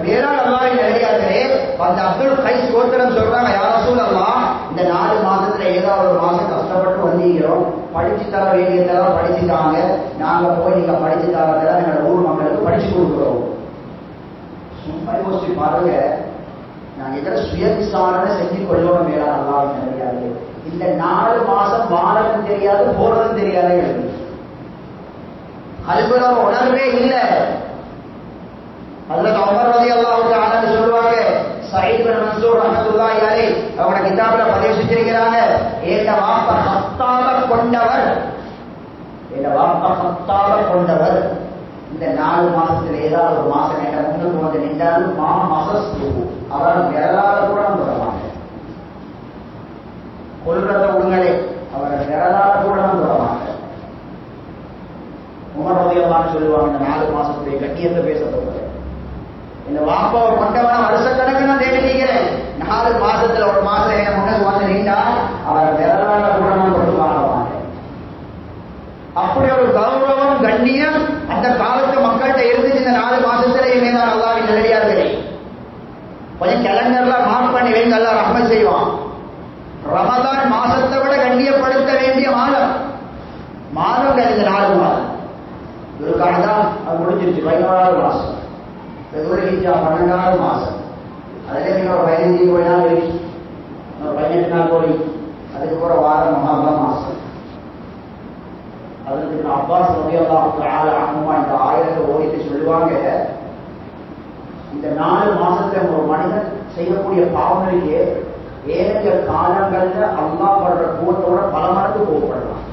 வேளாண் அல்லாஹ்வின் நல்லடியார்களே, அந்த அப்துல் கைஸ் கோத்திரம் சொல்றாங்க, யா ரசூலல்லாஹ் இந்த 4 மாசத்துல ஏதாவது ஒரு மாசம் கஷ்டப்பட்டு வந்தீங்கிறோம், படிச்சு தர வேண்டியதெல்லாம் படிச்சுட்டாங்க, நாங்க போய் நீங்க படிச்சு தரதெல்லாம் எங்களோட ஊர் மக்களுக்கு படிச்சு கொடுக்குறோம். சும்மா யோசிச்சு பாருங்க, நாங்க எதாவது சுய விசாரணை செஞ்சு கொள்ளணும். வேளாண் அல்லாஹ்வின் நல்லடியார்களே, இந்த 4 மாசம் வாழவும் தெரியாது போறதும் தெரியாதே எழுது. கல்புல உணர்வே இல்லை. ஹஜ்ரத் உமர் ரலியல்லாஹு தஆலா சொல்வாங்க, சயீத் பின் மன்சூர் ரஹ்மத்துல்லாஹி அலைஹி அவங்க கிதாபுல பதிவு செஞ்சிருக்கிறாங்க, ஏண்ட வாப்பா ஹத்தாப கொண்டவர், ஏண்ட வாப்பா ஹத்தாப கொண்டவர் இந்த 4 மாசத்துல ஏதாவது ஒரு மாசம் என்ற முன்னுக்கு வந்து நின்றாலும் மா மசஸ்து அவர் விரலால கூட தொடவாங்க. கொல்றத உங்களே அவரை விரலால கூட தொடவாங்க. உமர் ரலியல்லாஹு சொல்லுவாங்க, இந்த 4 மாசத்துடைய கண்ணியத்தை பேச போகிறது. இந்த வாப்பாவை கொண்டவன வருஷக்கணக்கு நான் தேடிக்கிறேன். 4 மாசத்துல ஒரு மாசம் என்ன முன்னுக்கு வந்து நின்றா அவர் விரலால கூட நான் கொண்டு வாங்குவாங்க. அப்படி ஒரு கௌரவம் கண்ணியம் அந்த காலத்து மக்கள்கிட்ட இருந்துச்சு. இந்த 4 மாசத்துல இனிமேதான் அல்லாஹ்வின் நல்லடியார்களே, கொஞ்சம் கேலண்டர்ல மார்க் பண்ணி வைங்க, அல்லாஹ் ரஹ்மத் செய்வான். ரமதான் மாசத்தை விட கண்ணியப்படுத்த வேண்டிய மாதம் இந்த 4 மாதம். இதுக்காக தான் அது முடிஞ்சிருச்சு. 11வது மாசம், 12வது மாசம். அதுல நீங்க ஒரு 15 கோடி நாள் இருக்கு, 18 நாள் கோடி, அதுக்கு போற வாரம் மகாபா மாசம். அதுக்கு அப்பாஸ் ரலியல்லாஹு தஆலா அன்ஹு இந்த ஆயத்தை ஓதிட்டு சொல்லுவாங்க, இந்த 4 மாசத்துல ஒரு மனிதன் செய்யக்கூடிய பாவங்களுக்கு ஏனைய காலங்கள்ல அல்லாஹ் படுற கோட்டோட பல மடங்கு கோவப்படலாம்.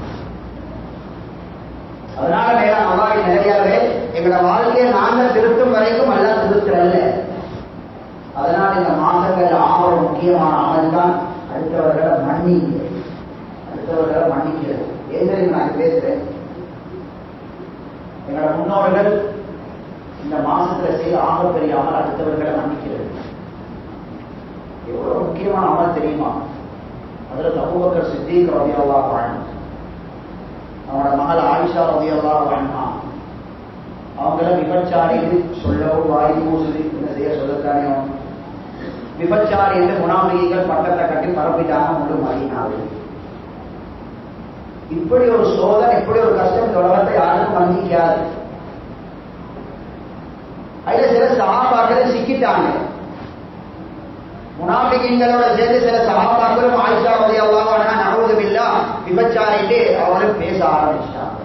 அதனால மேல அல்லாஹ்வின் நல்லடியார்களே, எங்களோட வாழ்க்கையை நாங்க திருத்தும் வரைக்கும் அல்லாஹ் திருத்தல்ல. அதனால இந்த மாசங்கள் ஆக முக்கியமான அமல் தான் அடுத்தவர்களை மன்னிக்கிறது. அடுத்தவர்களை மன்னிக்கிறது. ஏன் நான் பேசுறேன், எங்களோட முன்னோர்கள் இந்த மாசத்துல செய்த ஆகப்பெரிய அமல் அடுத்தவர்களை மன்னிக்கிறது. எவ்வளவு முக்கியமான அமல் தெரியுமா? அதுல அபூபக்கர் சித்தீக் ரலியல்லாஹு அன்ஹு, அவனோட மகள் ஆயிஷா ரலியல்லாஹு அன்ஹா, அவங்கள விபச்சாரி சொல்லவும் வாய் பூசுது, என்ன செய்ய சொல்லத்தானே. விபச்சாரி என்று முனாஃபிகீகள் பட்டத்தை கட்டி பரப்பிட்டாங்க முழு மதீனாவில். இப்படி ஒரு சோதனை, இப்படி ஒரு கஷ்டம் இந்த உலகத்தை யாருக்கும் வந்திக்காது. அதுல சில சஹாபாக்களை சிக்கிட்டாங்க. முனாஃபிகீங்களோட சேர்ந்து சில சஹாபாக்களும் ஆயிஷா ரலியல்லாஹு அன்ஹா நஊது பில்லாஹ் விபச்சாரிட்டு அவளும் பேச ஆரம்பிச்சிட்டாங்க.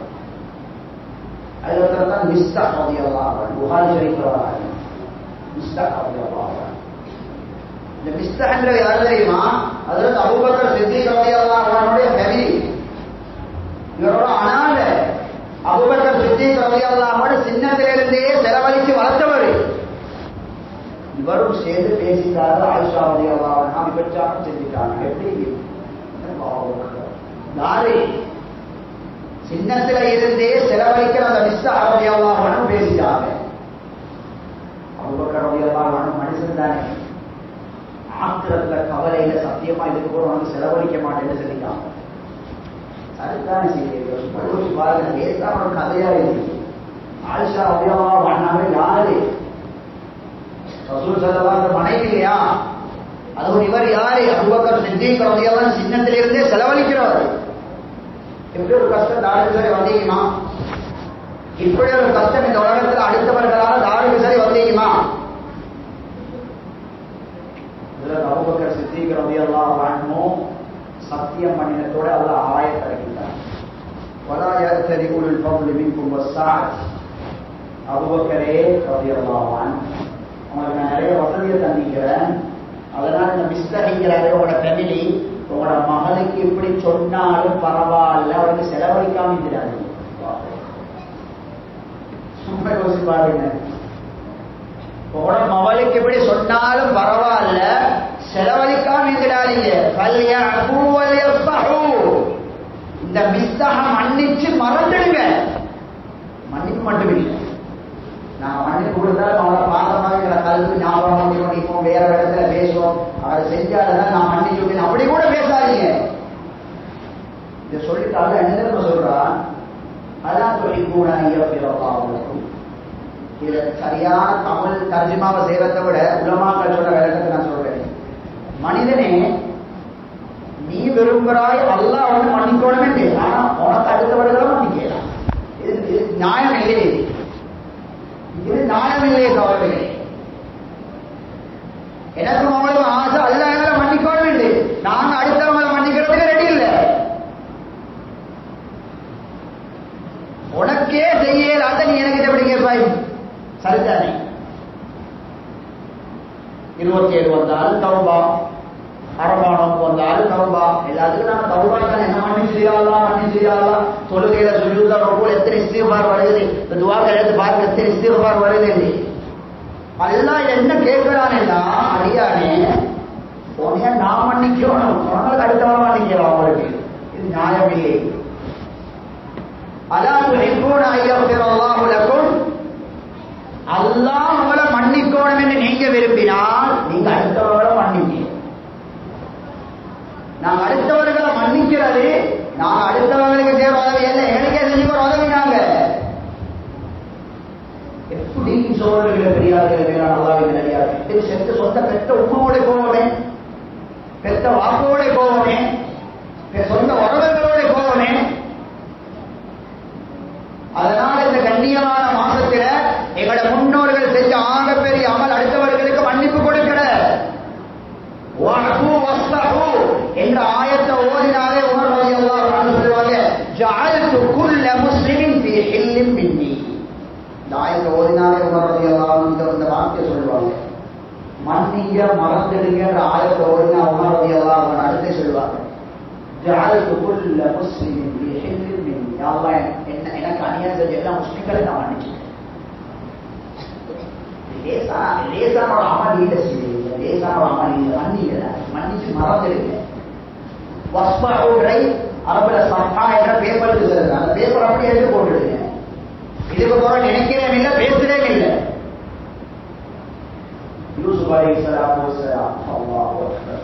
அதுல ஒருத்தர் தான் மிஸ்தாஹ் ரலியல்லாஹு அன்ஹு, புகாரி ஷரீஃப்ல வராங்க. மிஸ்தாஹ் ரலியல்லாஹு அன்ஹு இந்த மிஸ்தஹ்ன்ற யார் தெரியுமா? ஹஜ்ரத் அபூபக்கர் சித்திக் ரலியல்லாஹு அன்ஹுடைய ஃபேமிலி. இவரோட அனாதை. அபூபக்கர் சித்திக் ரலியல்லாஹு அன்ஹு சின்னத்திலிருந்தே செலவழிச்சு வளர்த்தவர். இவரும் சேர்ந்து பேசிட்டாரு. ஆயிஷா ரலியல்லாஹு அன்ஹா விபச்சாரம் செஞ்சுட்டாங்க. எப்படி யாரு சின்னத்தில இருந்தே செலவழிக்கிற அந்த மிஸ்தஹ் ரலியல்லாஹு அன்ஹு பேசிட்டாங்க. அபூபக்கர் ரலியல்லாஹு அன்ஹு மனுஷன் தானே, ஆத்திரத்துல கவலையில சத்தியமா இதுக்கு கூட வந்து செலவழிக்க மாட்டேன்னு சொல்லிட்டாங்க. அதுதான் பாருங்க, லேசான ஒரு கதையா இருக்கு. ஆயிஷா ரலியல்லாஹு அன்ஹா யாரு? ரசூல் ஸல்லல்லாஹு அலைஹி வஸல்லம் மனைவி இல்லையா? அது இவர் யாரு? அபூபக்கர் சித்திக் ரலியல்லாஹு அன்ஹு சின்னத்திலிருந்தே செலவழிக்கிறவர். எப்படி ஒரு கஷ்டம் தாருக்கு சரி வந்தீங்கம்மா? இப்படி ஒரு கஷ்டம் இந்த உலகத்தில் அடுத்தவர்களால் தாருக்கு சரி வந்தீங்கம்மா? அபூபக்கர் சித்திக் ரலியல்லாஹு அன்ஹு சத்தியம் பண்ணினத்தோட அல்லாஹ் ஆயத்தை இறக்கிட்டார். வலா யஅ்தரி உலுல் ஃபضل மின்கும் வஸ்ஸஅத். அபூபக்கரே ரலியல்லாஹு அன்ஹு, உங்களுக்கு நான் நிறைய வசதியை தந்திக்கிறேன், அதனால இந்த மிஸ்தஹ்ங்கிறாங்க உங்களோட ஃபேமிலி, உங்களோட மகளுக்கு இப்படி சொன்னாலும் பரவாயில்ல, அவருக்கு செலவழிக்காம இருக்கிறாங்க. சும்மா யோசிச்சு பாருங்க, உங்களோட மகளுக்கு இப்படி சொன்னாலும் பரவாயில்ல, செலவழிக்காம இருக்கிறாங்க. இந்த மிஸ்தஹ மன்னிச்சு மறந்துடுங்க. மன்னிப்பு மட்டும் இல்லை, நான் மன்னிப்பு கொடுத்தாலும் அவரை பாதமாக கல்வி ஞாபகம் பண்ணிக்கணும். இப்போ வேற இடத்துல பேசுவோம், அவரை செஞ்சாதான் நான் மன்னிச்சு அப்படி கூட பேசாதீங்க. இதை சொல்லிட்டாலும் என்ன சொல்றான்? அதான் சொல்லி கூட இதை சரியான தமிழ் தர்ஜிமாவை செய்யறதை விட உலமாக்கள் சொல்ற விளக்கத்தை நான் சொல்றேன். மனிதனே, நீ விரும்புகிறாய் அல்லாஹ் வந்து மன்னிக்கணுமே, ஆனா உனக்கு அடுத்தவர்களும் மன்னிக்கலாம். இது நியாயம் இல்லையே, இது நியாயம் இல்லையே சகோதரர்களே. எனக்கு அவங்களுக்கு ஆசை அல்லாஹ் எங்களை மன்னிக்கணும் என்று, நாங்க அடுத்தவங்களை மன்னிக்கிறதுக்கு ரெடி இல்லை. உனக்கே செய்யலாத நீ எனக்கு எப்படி கேட்பாய்? சரிதானே? 27 வந்தாலும் தௌபா, அரபானம் வந்தாலும் தௌபா, எல்லாத்துக்கும் நாம தௌபா தான். என்ன மன்னி செய்யலாம் தொழுகையில சுஜூத்ல ருக்குல எத்தனை இஸ்திக்பார் வருது, இந்த துஆக்கள் எடுத்து பாருங்க எத்தனை இஸ்திக்பார் வருது. அல்லாஹ் என்ன கேட்கிறானேன்னா, அடியானே உன்னைய நான் மன்னிக்கணும், உனக்கு அடுத்தவன் மன்னிக்கலாம். அவங்களுக்கு இது நியாயம் இல்லை. அலா துஹிப்பூன அய்யஃபிரல்லாஹு லக்கும், அல்லாஹ் உங்களை மன்னிக்கணும் என்று நீங்க விரும்பினால் நீங்க அடுத்தவர்களை மன்னிக்க. நாங்க அடுத்தவர்களை மன்னிக்கிறது, நாங்க அடுத்தவர்களுக்கு செய்யற உதவி இல்லை, எனக்கே செஞ்சு ஒரு உதவி. நாங்க எப்படி சோழர்களை பெரியார்கள் அல்லாஹ்வின் நல்லடியார்கள் சென்று சொந்த பெற்ற உம்மோட போவனே, பெற்ற வாக்கோட போவனே, சொந்த உறவுகளோட போவனே. அதனால இந்த கண்ணியமான மாசத்துல எங்களோட முன்னோர்கள் செஞ்ச ஆகப்பெரிய அமல் அடுத்தவர்களுக்கு மன்னிப்பு கொடுக்கிற என்ற ஆயத்தை ஓதினாலே உமர் ரலியல்லாஹு அன்ஹு சொல்வாங்க, ஜஅல்து குல்ல முஸ்லிமின் ஃபீ ஹில்லின் மின்னி. இந்த ஆயத்தை ஓதினாலே உமர் ரலியல்லாஹு அன்ஹு இந்த வார்த்தையை சொல்வாங்க. மன்னிங்க மறந்துடுங்கிற ஆயத்தை ஓதினா உமர் ரலியல்லாஹு அன்ஹு அடுத்து சொல்வாங்க, ஜஅல்து குல்ல முஸ்லிமின் ஃபீ ஹில்லின் மின்னி. யா அல்லாஹ், எனக்கு அநியாயம் செஞ்ச எல்லா முஸ்லிம்களை நான் மன்னிச்சேன். லேசான ஒரு அமல் இல்லை, லேசான ஒரு அமல் இல்லை. மன்னிச்சு மறந்துடுங்க. அரபுல சஃபா என்ற பேப்பருக்கு சொல்லுங்க, அந்த பேப்பர் அப்படி எடுத்து போட்டுடுங்க. இதுக்கு போற நினைக்கிறேன் இல்லை, பேசுறேன் இல்லை. யூசுப் அலைஹிஸ்ஸலாத்து வஸ்ஸலாம், அல்லாஹு அக்பர்.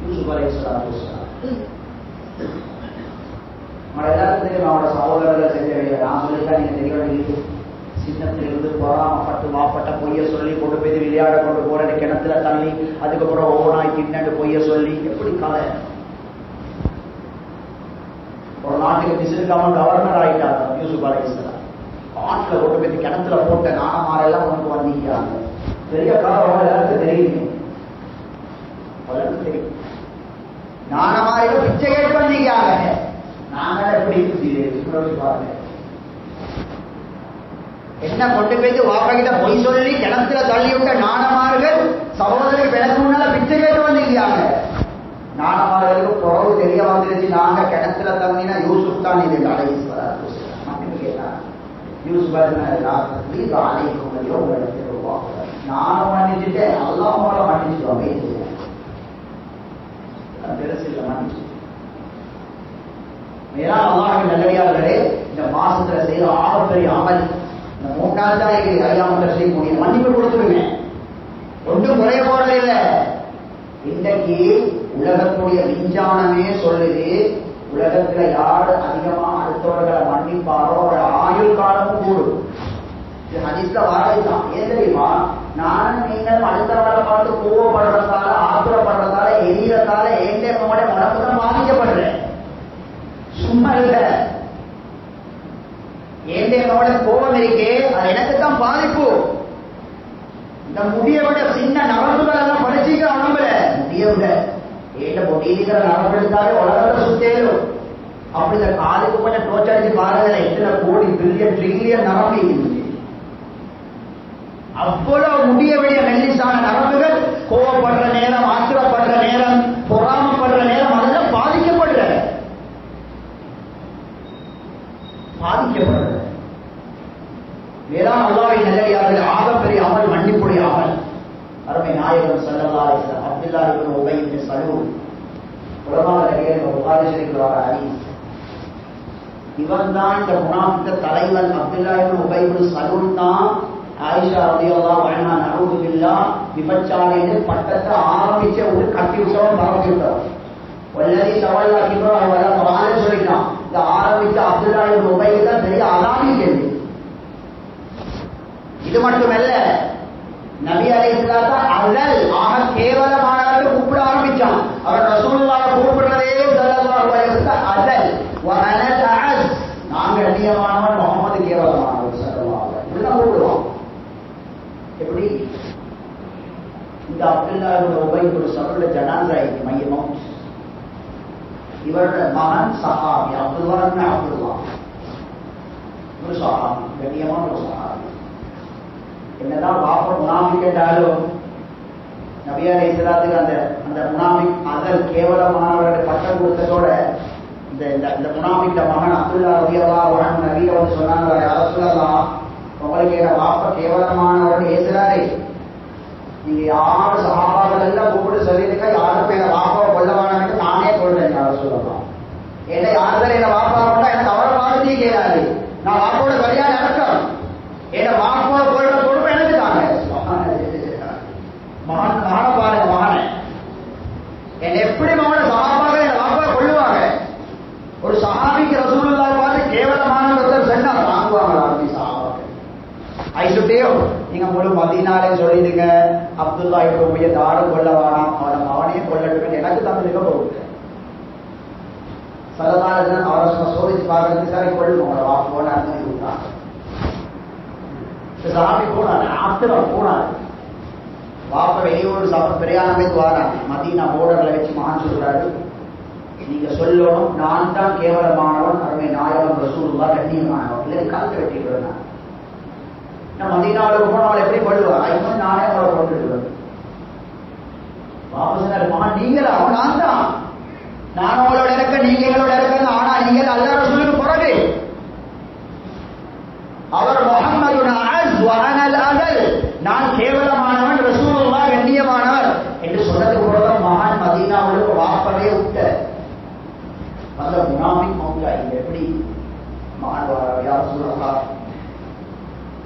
யூசுப் அலைஹிஸ்ஸலாத்து வஸ்ஸலாம் எல்லாருக்கும் தெரியும், அவரோட சகோதரர்கள் செஞ்ச வேண்டிய. நான் சொல்லித்தான் நீங்க தெரிய வேண்டியது. சின்னத்திலிருந்து பொறாமப்பட்டு வாப்பட்ட பொய்ய சொல்லி கொண்டு போய் விளையாட கொண்டு போற கிணத்துல தள்ளி, அதுக்கப்புறம் ஒவ்வொன்றாய் கிண்ணு பொய்ய சொல்லி, எப்படி கதை. ஒரு நாட்டுக்கு மிசிருக்காம கவர்னர் ஆயிட்டாங்க யூசுப் அலைஹிஸ்ஸலாம். ஆட்டில் கொண்டு போய் கிணத்துல போட்ட நாணமாரெல்லாம் கொண்டு வந்தீங்க. பெரிய காலம் எல்லாருக்கும் தெரியுமே, தெரியும். நாணமாரில பிச்சை கேட்டு வந்தீங்க. நாங்க எப்படி பாருங்க, என்ன கொண்டு போய் வாப்பகிட்ட பொய் சொல்லி கிணத்துல தள்ளி விட்ட நாணமார்கள் சகோதரிக்கு எனக்கு முன்னால பிச்சை கேட்டு வந்திருக்காங்க. நானமார்களுக்கு குறவு தெரிய வந்துருச்சு. நாங்க கிணத்துல தங்கினா யூசுப் தான் இது மன்னிப்பு கேட்டாங்க. யூசுப் அலைக்கும் நானும் மன்னிச்சுட்டேன், அல்லாஹ் மூல மன்னிச்சுடுவாங்க. பெருசு இல்லை, மன்னிச்சு. மேலான அல்லாஹ்வின் நல்லடியார்களே, இந்த மாசத்துல செய்த ஆகப்பெரிய அமல் இந்த 3 நாள் ஐயாமத்தில் செய்யக்கூடிய மன்னிப்பு கொடுத்துருவேன். ஒன்றும் குறைய போறது இல்லை. இன்றைக்கு உலகத்துடைய விஞ்ஞானமே சொல்லுது, உலகத்துல யாரு அதிகமா அடுத்தவர்களை மன்னிப்பாரோ அவரோட ஆயுள் காலமும் கூடும். இது ஹதீஸ்ல வாரதுதான். ஏன் தெரியுமா? நானும் நீங்கள் அடுத்தவர்களை பார்த்து கோவப்படுறதால, ஆத்திரப்படுறதால, எரியறதால என்னுடைய உடம்பு தான் பாதிக்கப்படுறேன். சும்மா இல்ல, என்னோட கோபம் இருக்கே அது எனக்கு தான் பாதிப்பு. இந்த முடிய விட சின்ன நரம்புகள் எல்லாம் படிச்சுக்கிற உடம்புல முடிய விட ஏட்ட பொடியிருக்கிற நரம்பு எடுத்தாலே உலகத்தை சுத்தேரும். அப்படி இந்த காலுக்கு கொஞ்சம் டோச் அடிச்சு பாருங்க, எத்தனை கோடி பில்லியன் ட்ரில்லியன் நரம்பு இருந்துச்சு. அவ்வளவு முடிய விட மெல்லிசான நரம்புகள் கோவப்படுற நேரம், ஆத்திரப்படுற நேரம், பொறாமப்படுற நேரம் அதெல்லாம் பாதிக்கப்படுற. வேளாண் அல்லாஹ்வின் நல்லடியார்கள் ஆகப்பெரிய அமல் மன்னிப்புடைய அமல். அருமை நாயகம் ஸல்லல்லாஹு அலைஹி வஸல்லம் அப்துல்லாஹ் இப்னு உபை இப்னு சலூல் உலமாக்களிடையே புகாரி ஷரீஃபில் வர ஹதீஸ். இவன் தான் இந்த முனாஃபிக் தலைவன். அப்துல்லாஹ் இப்னு உபை இப்னு சலூல் தான் ஆயிஷா ரலியல்லாஹு அன்ஹா நஊது பில்லாஹ் விபச்சாரின்னு பட்டத்தை ஆரம்பிச்ச ஒரு கட்டி விட்டவன் பரப்பி விட்டவன். வல்லதி தவல்லா கிப்ரஹு வல குர்ஆன்ல சொல்லிட்டான். இந்த ஆரம்பிச்ச அப்துல்லாஹ் இப்னு உபை தான் பெரிய அலாமி கேள்வி. இது மட்டுமல்ல, நபி அலைஹிஸ்ஸலாத்து அஸல் ஆக கேவலமானவரை கூப்பிட ஆரம்பிச்சான். அவர் ரசூலுல்லாஹ் கூப்பிடுறதே ஸல்லல்லாஹு அலைஹி வஸல்லம் அஸல் வ அன தஅஸ், நாங்க கண்ணியமானவன், முஹம்மது கேவலமானவர் ஸல்லல்லாஹு அலைஹி வஸல்லம் கூப்பிடுவான். எப்படி இந்த அப்துல்லாஹ் இப்னு உபை இப்னு சலூல் ஜனாஸா மையமம். இவருடைய மகன் சஹாபி அப்துல்லாஹ் இப்னு அப்துல்லாஹ், ஒரு சஹாபி, கண்ணியமான ஒரு சஹாபி. என்னதான் பாப்ப முனாஃபிக் என்றாலும் நபி அலைஹிஸ்ஸலாத்துக்கு அந்த முனாஃபிக் அஸல் கேவலமானவர்கள் பட்டம் கொடுத்ததோட இந்த முனாஃபிக் மகன் அப்துல்லாஹ் ரலியல்லாஹு அன்ஹு நபியை வந்து சொன்னாங்க, யா ரசூலல்லாஹ், உங்களுக்கு என்ன பாப்ப கேவலமானவர்கள் ஏசுறாரே, நீங்க யாரு சஹாபாக்கள் எல்லாம் கூப்பிட்டு சொல்லிருக்க, யாரு பேர பாப்பாவை கொல்லவானு நானே கொள்றேன் யா ரசூலல்லாஹ். ஏன்னா யாருதான் என்ன பாப்பா கொண்டா எனக்கு அவரை பார்த்து கேட்கிறாரு, நான் பாப்போட சரியான அடக்கம், என்ன பாப்போட கொள்ற பொறுப்பு எனக்கு தாங்க. மகனை பாருங்க, மகனை என்ன எப்படி மகனை சஹாபாக என்ன பாப்பா கொள்ளுவாங்க. ஒரு சஹாபிக்கு ரசூலுல்லாஹ் பார்த்து கேவலமான ஒருத்தர் சொன்னா தாங்குவாங்களா? அப்படி சஹாபாக்கள் ஐசுட்டேயோ நீங்க முழு மதீனாலே சொல்லிடுங்க, அப்துல்லாஹ் இப்னு உபையை யாரும் கொல்ல வேணாம், அவனையே கொல்லட்டும், எனக்கு தந்துருக்க போகுது. சலதான அவரை சோதிச்சு பார்க்கறதுக்காக கொள்ளும் அவரை வாப்போன்னு அனுமதி கொடுத்தாங்க. சஹாபி போனாரு, ஆத்திரம் போனாரு. வாப்ப வெளியூர் பிரயாணமே வாராங்க. மதீனா போர்டர்ல வச்சு மகான் சொல்றாரு, நீங்க சொல்லணும் நான் தான் கேவலமானவன், அருமை நாயகம் ரசூலுல்லாஹ் கண்ணியமானவன், இல்லை காலத்தை வெட்டி விடுறேன். நான் மதீனாவுக்கு போன அவளை எப்படி படுவார், ஐம்பது நானே அவளை கொண்டுடுவேன். வாப்ப சொன்னாரு, மகன் நீங்களா? அவன் நான் தான், நான் அவளோட இருக்க, நீங்க எங்களோட இருக்க, ஆனா நீங்கள் அல்லாஹ் ரசூலுக்கு பிறகு அவர் முஹம்மதுன் அஸ் வ அனல் அஸல், நான் கேவலமானவன், ரசூலுல்லாஹ் கண்ணியமானவர் என்று சொன்னதுக்கு பிறகு மகான் மதீனாவுக்கு வாப்பவே விட்ட அந்த முனாஃபிக் மௌத்தா. இது எப்படி மகான் யா ரசூலுல்லாஹ்,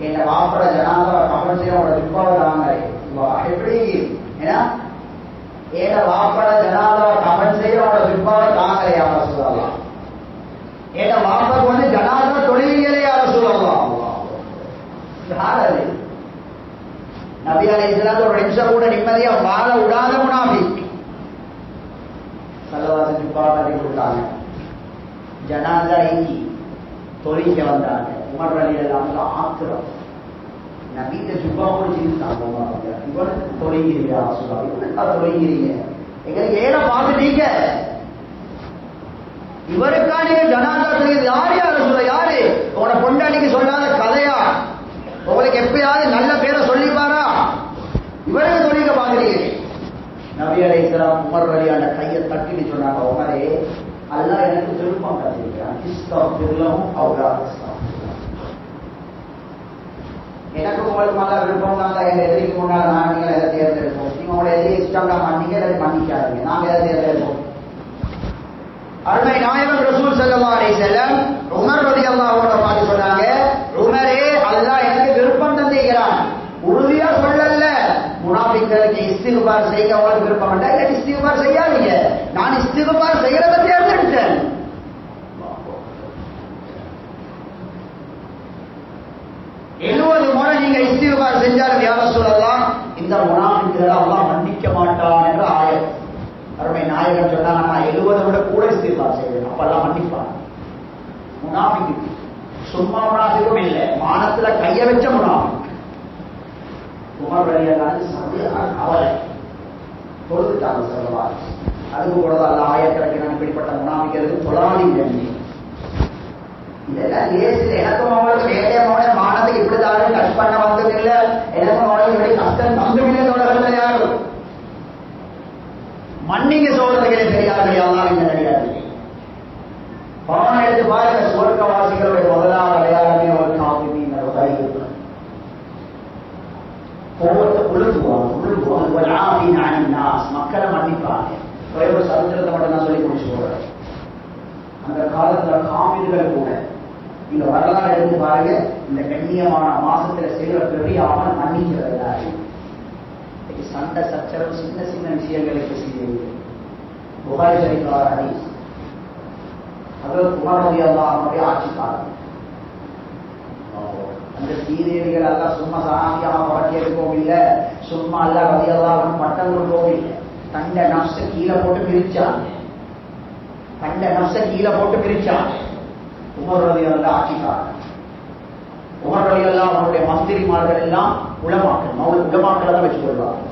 என்ன வாப்பட ஜனாதா கபன் செய்ய அவரோட ஜுப்பாவை தாங்க, எப்படி ஏன்னா ஏன்னா வாப்பட ஜனாதா கபன் செய்ய அவரோட ஜுப்பாவை தாங்க யா ரசூலுல்லாஹ், ஏன்னா வாப்பக்கு வந்து ஜனாதா தொழுவீங்களே யா ரசூலுல்லாஹ். நபி அலைஹிஸ்ஸலாம் ஒரு நிமிஷம் கூட நிம்மதியா வாழ விடாத முனாஃபிக். சல்லல்லாஹு அலைஹி வஸல்லம் கொடுத்தாங்க, ஜனாஸா இங்கி தொழிக்க வந்தாங்க. உமர் ரலியல்லாஹு ஆத்திரம், நபிக்கு ஜுப்பாவோடு ஜீவித்தாங்க. இவன் தொழிகிறீங்க சொல்லுவா, இவனுக்கா தொழிகிறீங்க, எங்களுக்கு ஏன பார்த்துட்டீங்க, இவருக்கா நீங்க ஜனாஸா தொழில் யாரு யாரு சொல்ல, யாரு உன பொண்டாடிக்கு சொல்லாத கதையா, உங்களுக்கு எப்பயாவது நல்ல பேரை சொல்லிப்பாரா, இவருக்கு சொல்லிக்க பாக்குறீங்க. நபி அலைஹிஸ்ஸலாம் உமர் ரலியல்லாஹு அன்ஹு கையை தட்டிட்டு சொன்னாங்க, உமரே அல்லாஹ் எனக்கு விருப்பம் தந்திருக்கிறான், இஸ்தக்ஃபிர்லஹு அவ் லா தஸ்தக்ஃபிர். எனக்கு உங்களுக்கு மேல விருப்பம் தான், எங்க எதிரிக்கு முன்னால நான் நீங்க எதை தேர்ந்தெடுப்போம், நீங்க உங்களோட எதிரி இஷ்டம் தான் மன்னிங்க, எதை மன்னிக்காதீங்க, நாங்க எதை தேர்ந்தெடுப்போம். அருமை நாயகம் ரசூல் ஸல்லல்லாஹு அலைஹி வஸல்லம் உமர் ரலியல்லாஹு அன்ஹு பார்த்து சொன்னாங்க, உமரே அல்லாஹ் எனக்கு விருப்பம் தந்திருக்கிறான். உறுதியா சொல்லல, முனாஃபிக்களுக்கு இஸ்திக்பார் செய்ய உங்களுக்கு விருப்பம் இல்ல, இஸ்திக்பார் செய்யாதீங்க, நான் இஸ்திக்பார் செய்யறதை தேர்ந்தெடுத்தேன். 70 முறை நீங்க இஸ்திக்பார் செஞ்சாலும் யா ரசூலல்லாஹ் இந்த முனாஃபிக்களை அல்லாஹ் மன்னிக்க மாட்டான் என்ற ஆயத். அருமை நாயகம் சொன்னாங்க, நான் 70 விட கூட இஸ்திக்பார் செய்வேன், அப்பெல்லாம் மன்னிப்பான். முனாஃபிக் சும்மா முனாஃபிக்கும் இல்லை, மானத்துல கைய வச்ச முனாஃபிக். உமர் ரலியல்லாஹு அன்ஹு சரியான கவலை, தொழுதுட்டாங்க சொல்லலாம். அதுக்கு கூட அல்லாஹ் ஆயத்திற்கு நான் இப்படிப்பட்ட முனாஃபிக்களுக்கு தொழாதீங்க. இதெல்லாம் லேசில் எனக்கும் அவங்களுக்கு வேலையை போன மானத்துக்கு இப்படிதான் கட் பண்ண வந்தது இல்லை, எனக்கும் அவங்களுக்கு கஷ்டம் தந்துவில்லை தொடர்பு யாரும் மன்னிங்க சோதனைகளே தெரியார்கள் யாரும் இந்த கிடையாது. பவன் எடுத்து பாருங்க, சுவர்க்கவாசிகளுடைய முதலாவது அடையாளமே ஒரு காப்பி கோபத்தை மக்களை மன்னிப்பாங்க. ஒரே ஒரு சரித்திரத்தை மட்டும் நான் சொல்லி முடிச்சு போறேன். அந்த காலத்துல காப்பீடுகள் கூட இந்த வரலாறு எடுத்து பாருங்க, இந்த கண்ணியமான மாசத்துல செய்கிற பெரிய அவன் மன்னிக்கிறது. சண்டை சச்சரவு சின்ன சின்ன விஷயங்களுக்கு செய்யுது. புகாரி ஷரீஃபில் ஹதீஸ், ஹஜ்ரத் உமர் ரலியல்லாஹு அன்ஹு ஆட்சி காலம். அந்த சீதேவிகள் எல்லாம் சும்மா சாமியாக பறக்கேற்கவும் இல்லை, சும்மா அல்லாஹ் ரலியல்லாஹு அன்ஹு பட்டம் கொடுக்கவும் இல்லை. தண்ட நப்ச கீழே போட்டு பிரிச்சாங்க, தண்ட நப்ச கீழே போட்டு பிரிச்சாங்க. உமர் ரலியல்லாஹு ஆட்சி காலம். உமர் ரலியல்லாஹு அவருடைய மந்திரிமார்கள் எல்லாம் உலமாக்கள், உலமாக்களை தான் வச்சு கொள்வாங்க.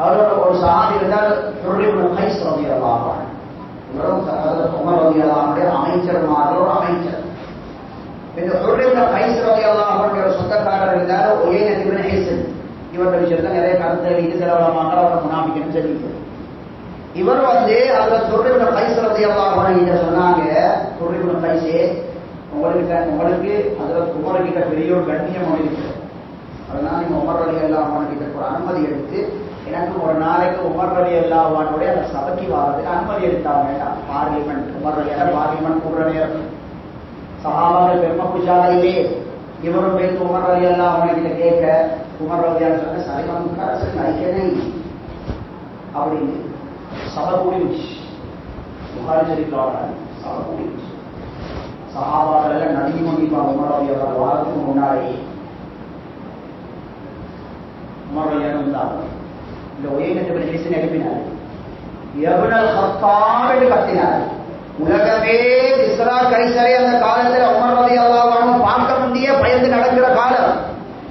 அவரோட ஒரு சஹாபி இருந்தால் ஹுர்ரிபுல் கைஸ் ரலியல்லாஹு அன்ஹு, இவரும் உமர் ரலியல்லாஹு அன்ஹுடைய அமைச்சர்மார்கள் ஒரு அமைச்சர். இந்த ஹுர்ரிபுல் கைஸ் ரலியல்லாஹு அன்ஹுடைய சொந்தக்காரர் இருந்தார் உயைனத் இப்னு ஹிஸ்ன். இவருடைய விஷயத்துல நிறைய கருத்து இது சில உலமாக்கள் அவரை முனாஃபிக்னு சொல்லிட்டு, இவர் ஹஜ்ரத் ஹுர்ரிபுல் கைஸ் ரலியல்லாஹு அன்ஹு சொன்னாங்க, ஹுர்ரிபுல் கைஸே உங்களுக்கு ஹஜ்ரத் உமர் கிட்ட பெரிய ஒரு கண்ணியம் இருக்கு, அதனால நீங்க உமர் ரலியல்லாஹு அன்ஹு கிட்ட ஒரு அனுமதி எடுத்து எனக்கு ஒரு நாளைக்கு உமர் ரலியல்லாஹு அன்ஹுடைய அந்த சபைக்கு வர்றதுக்கு அனுமதி எடுத்தாங்க வேண்டாம். பார்லிமெண்ட், உமர் ரலியல்லாஹு பார்லிமெண்ட் கூடுற நேரம் சஹாபாக்கள் பெருமை புஜாரிலே இவரும் போய் உமர் ரலியல்லாஹு அன்ஹு கிட்ட கேட்க, உமர் ரலியல்லாஹு சொன்ன சரிமன் நைக்கனே அப்படின்னு சபை கூடிச்சு. புகாரி ஷரீஃபில் சபை கூடிச்சு. சஹாபாக்கள் எல்லாம் நடுங்கி கொண்டிருப்பாங்க. உமர் ரலியல்லாஹு வாரத்துக்கு முன்னாடி உமர் ரலியல்லாஹு இருந்தாங்க. இந்த உயர்நீதி பிரதேசம் எழுப்பினார், இப்னுல் கத்தாப் என்று கத்தினார். உலகமே இஸ்ரா கைசரை அந்த காலத்தில் உமர் ரலியல்லாஹு அன்ஹு பார்க்க முடிய பயந்து நடக்கிற காலம்.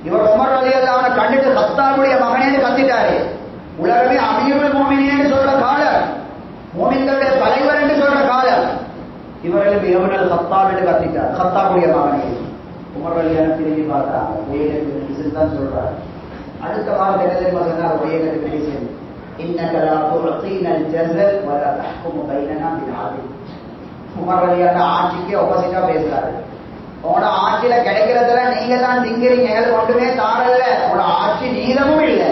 இவர் உமர் ரலியல்லாஹு அன்ஹு கண்டிட்டு கத்தாபுடைய மகனே கத்திட்டாரு. உலகமே அமீருல் முஃமினீன் சொல்ற காலம், முஃமின்களுடைய தலைவர் என்று சொல்ற காலம். இவர்களுக்கு இப்னுல் கத்தாப் என்று கத்திட்டார், கத்தாபுடைய மகனே. உமர் ரலியல்லாஹு அன்ஹு திரும்பி பார்த்தாங்க, உயர்நீதி பிரதேசம் தான் சொல்றாரு. அடுத்த வாரம் என்ன தெரியுமா சொன்னார் உயர்நீதி பிரதேசம், இன்னக லா துஅதீனல் ஜஸல் வ லா தஹ்குமு பைனனா பில் ஆதில். உமர் ரலியல்லாஹு அன்ஹு ஆட்சிக்கு ஆப்போசிட்டா பேசுறாரு. உங்களோட ஆட்சியில கிடைக்கிறதுல நீங்க தான் திங்கிறீங்க, எங்களுக்கு ஒன்றுமே தாரல்ல, உங்களோட ஆட்சி நீளமும் இல்லை.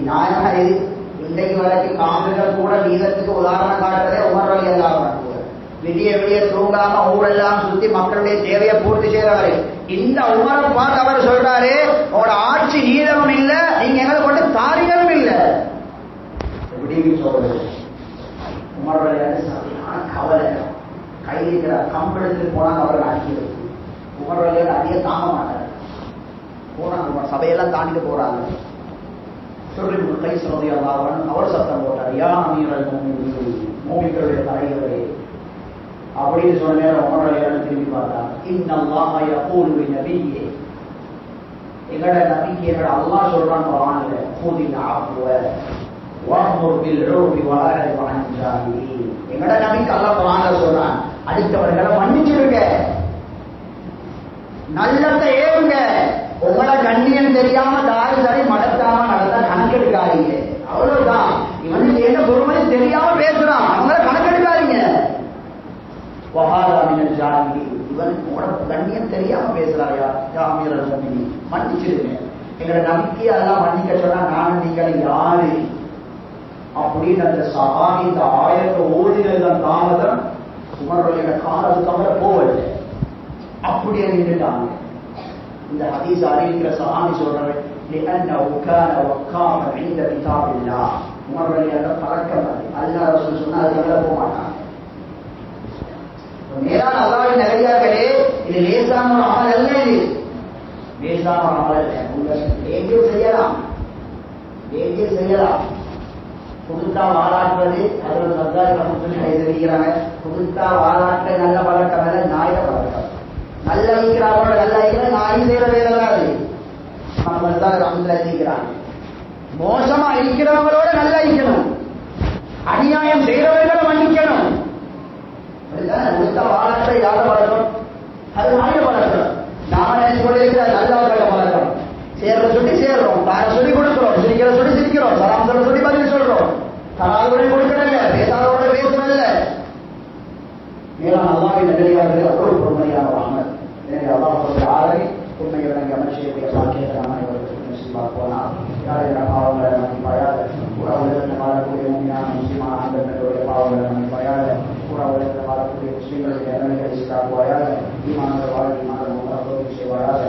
நியாயமா இது இன்றைக்கு வரைக்கும் காங்கிரஸ் கூட நீளத்துக்கு உதாரணம் காட்டுறதே உமர் ரலியல்லாஹு அன்ஹு. விடிய விடிய தூங்காம ஊரெல்லாம் சுத்தி மக்களுடைய தேவையை பூர்த்தி செய்யறவரை இந்த உமரை பார்த்து அவர் சொல்றாரு, உங்களோட ஆட்சி நீளமும் இல்ல, நீங்க எங்களை கொண்டு தாரிகளும் இல்லை. எப்படி சொல்றது? உமர் ரலியல்லாஹு சரியான கவலை, கையில் இருக்கிற கம்பெடுத்து போனாங்க அவர்கள் அடிக்கிறது. உமர் ரலியல்லாஹு அடிய தாங்க மாட்டாங்க, போனாங்க சபையெல்லாம் தாண்டிட்டு போறாங்க. ஹுர்ரிபுல் கைஸ் ரலியல்லாஹு அன்ஹு அவர் சத்தம் போட்டார், யா அமீரல் முஃமினீன், மூமின்களுடைய தலைவரே அப்படின்னு சொன்ன நேரம் உமர் ரலியல்லாஹு அன்ஹு திரும்பி பார்த்தாங்க. இன்னல்லாஹ யகூலு லிநபிய்யி, எங்கட நபிக்கு எங்கட அல்லாஹ் சொல்றான் குர்ஆன்ல, ஹுதில் அஃப்வ வஅமுர் பில் உர்ஃபி வஅரித் அனில் ஜாஹிலீன். எங்கட நபிக்கு அல்லாஹ் குர்ஆன்ல சொல்றான், அடுத்தவர்களை மன்னிச்சிடுங்க, நல்லதை ஏவுங்க, உங்களோட கண்ணியம் தெரியாம தாய் சரி மடத்தாம நடந்தா கணக்கெடுக்காதீங்க. அவ்வளவுதான். இவனுக்கு என்ன பொறுமதி தெரியாம பேசுறான், அவங்கள கணக்கெடுக்காதீங்க. இவனுக்கு உனக்கு கண்ணியம் தெரியாம பேசுறாயா, மன்னிச்சிருங்க. எங்களை நம்பிக்கை அதெல்லாம் மன்னிக்க சொன்னா நானும் நீங்கள் யாரு அப்படின்னு அந்த சஹாபி இந்த ஆயத்தை ஓதினதுதான் தாமதம். உமருடைய காலத்துக்கு அவரை போவதில்லை, அப்படியே நின்றுட்டாங்க. இந்த ஹதீஸ் அறிவிக்கிற சஹாபி சொல்றாரு, உமருடைய பழக்கம் அல்லாஹ் ரசூல் சொன்னா அதுக்கு போக மாட்டாங்க. மேலான அல்லாஹ்வின் நல்லடியார்களே, இது லேசான ஒரு அமல் அல்ல. இது லேசான ஒரு அமல் அல்ல. வேண்டிய செய்யலாம், வேண்டிய செய்யலாம். புதுத்தா வாராட்டுவது அதில் சர்க்காரி கமிஷன் தெரிவிக்கிறாங்க. புதுத்தா வாராட்ட நல்ல பழக்கம் அல்ல, நாய பழக்கம். நல்ல வைக்கிறாங்களோட நல்ல வைக்கிற நாய் செய்யற வேலை தான் அது. நம்ம தான் ரமத்துல இருக்கிறாங்க. மோசமா இருக்கிறவங்களோட நல்ல வைக்கணும், அநியாயம் செய்யறவர்களை மன்னிக்கணும். வாராட்டை யார பழக்கம், அது நாய பழக்கம். நாம நினைச்சு கொண்டிருக்கிற நல்லவர்கள பழக்கம். சேர்ற சொல்லி சேர்றோம், தார சொல்லி கொடுக்கிறோம், சிரிக்கிற சொல்லி சிரிக்கிறோம், சலாம் சொல்ல சொல்லி பதில் சொல்றோம். தராதுரை கொடுக்கறதில்ல, பேசாதோட பேசுறதில்ல. மேலான அல்லாஹ்வின் நல்லடியார்களே, அவ்வளவு பொறுமையான ஒரு அமல். எனவே அல்லாஹ் ஆரை உண்மை விளங்கி அமைச்சருடைய பாக்கியத்தரான போனா யாருடைய பாவங்களை மன்னிப்பாயாக, பூரா உலகத்தில் வாழக்கூடிய உண்மையான முஸ்லிமான ஆண்களுடைய பாவங்களை மன்னிப்பாயாக, பூரா உலகத்தில் வாழக்கூடிய முஸ்லிம்களுடைய நிலைமைகளை காக்குவாயாக, ஈமானங்கள் வாழ்க்கை செய்வாயாக.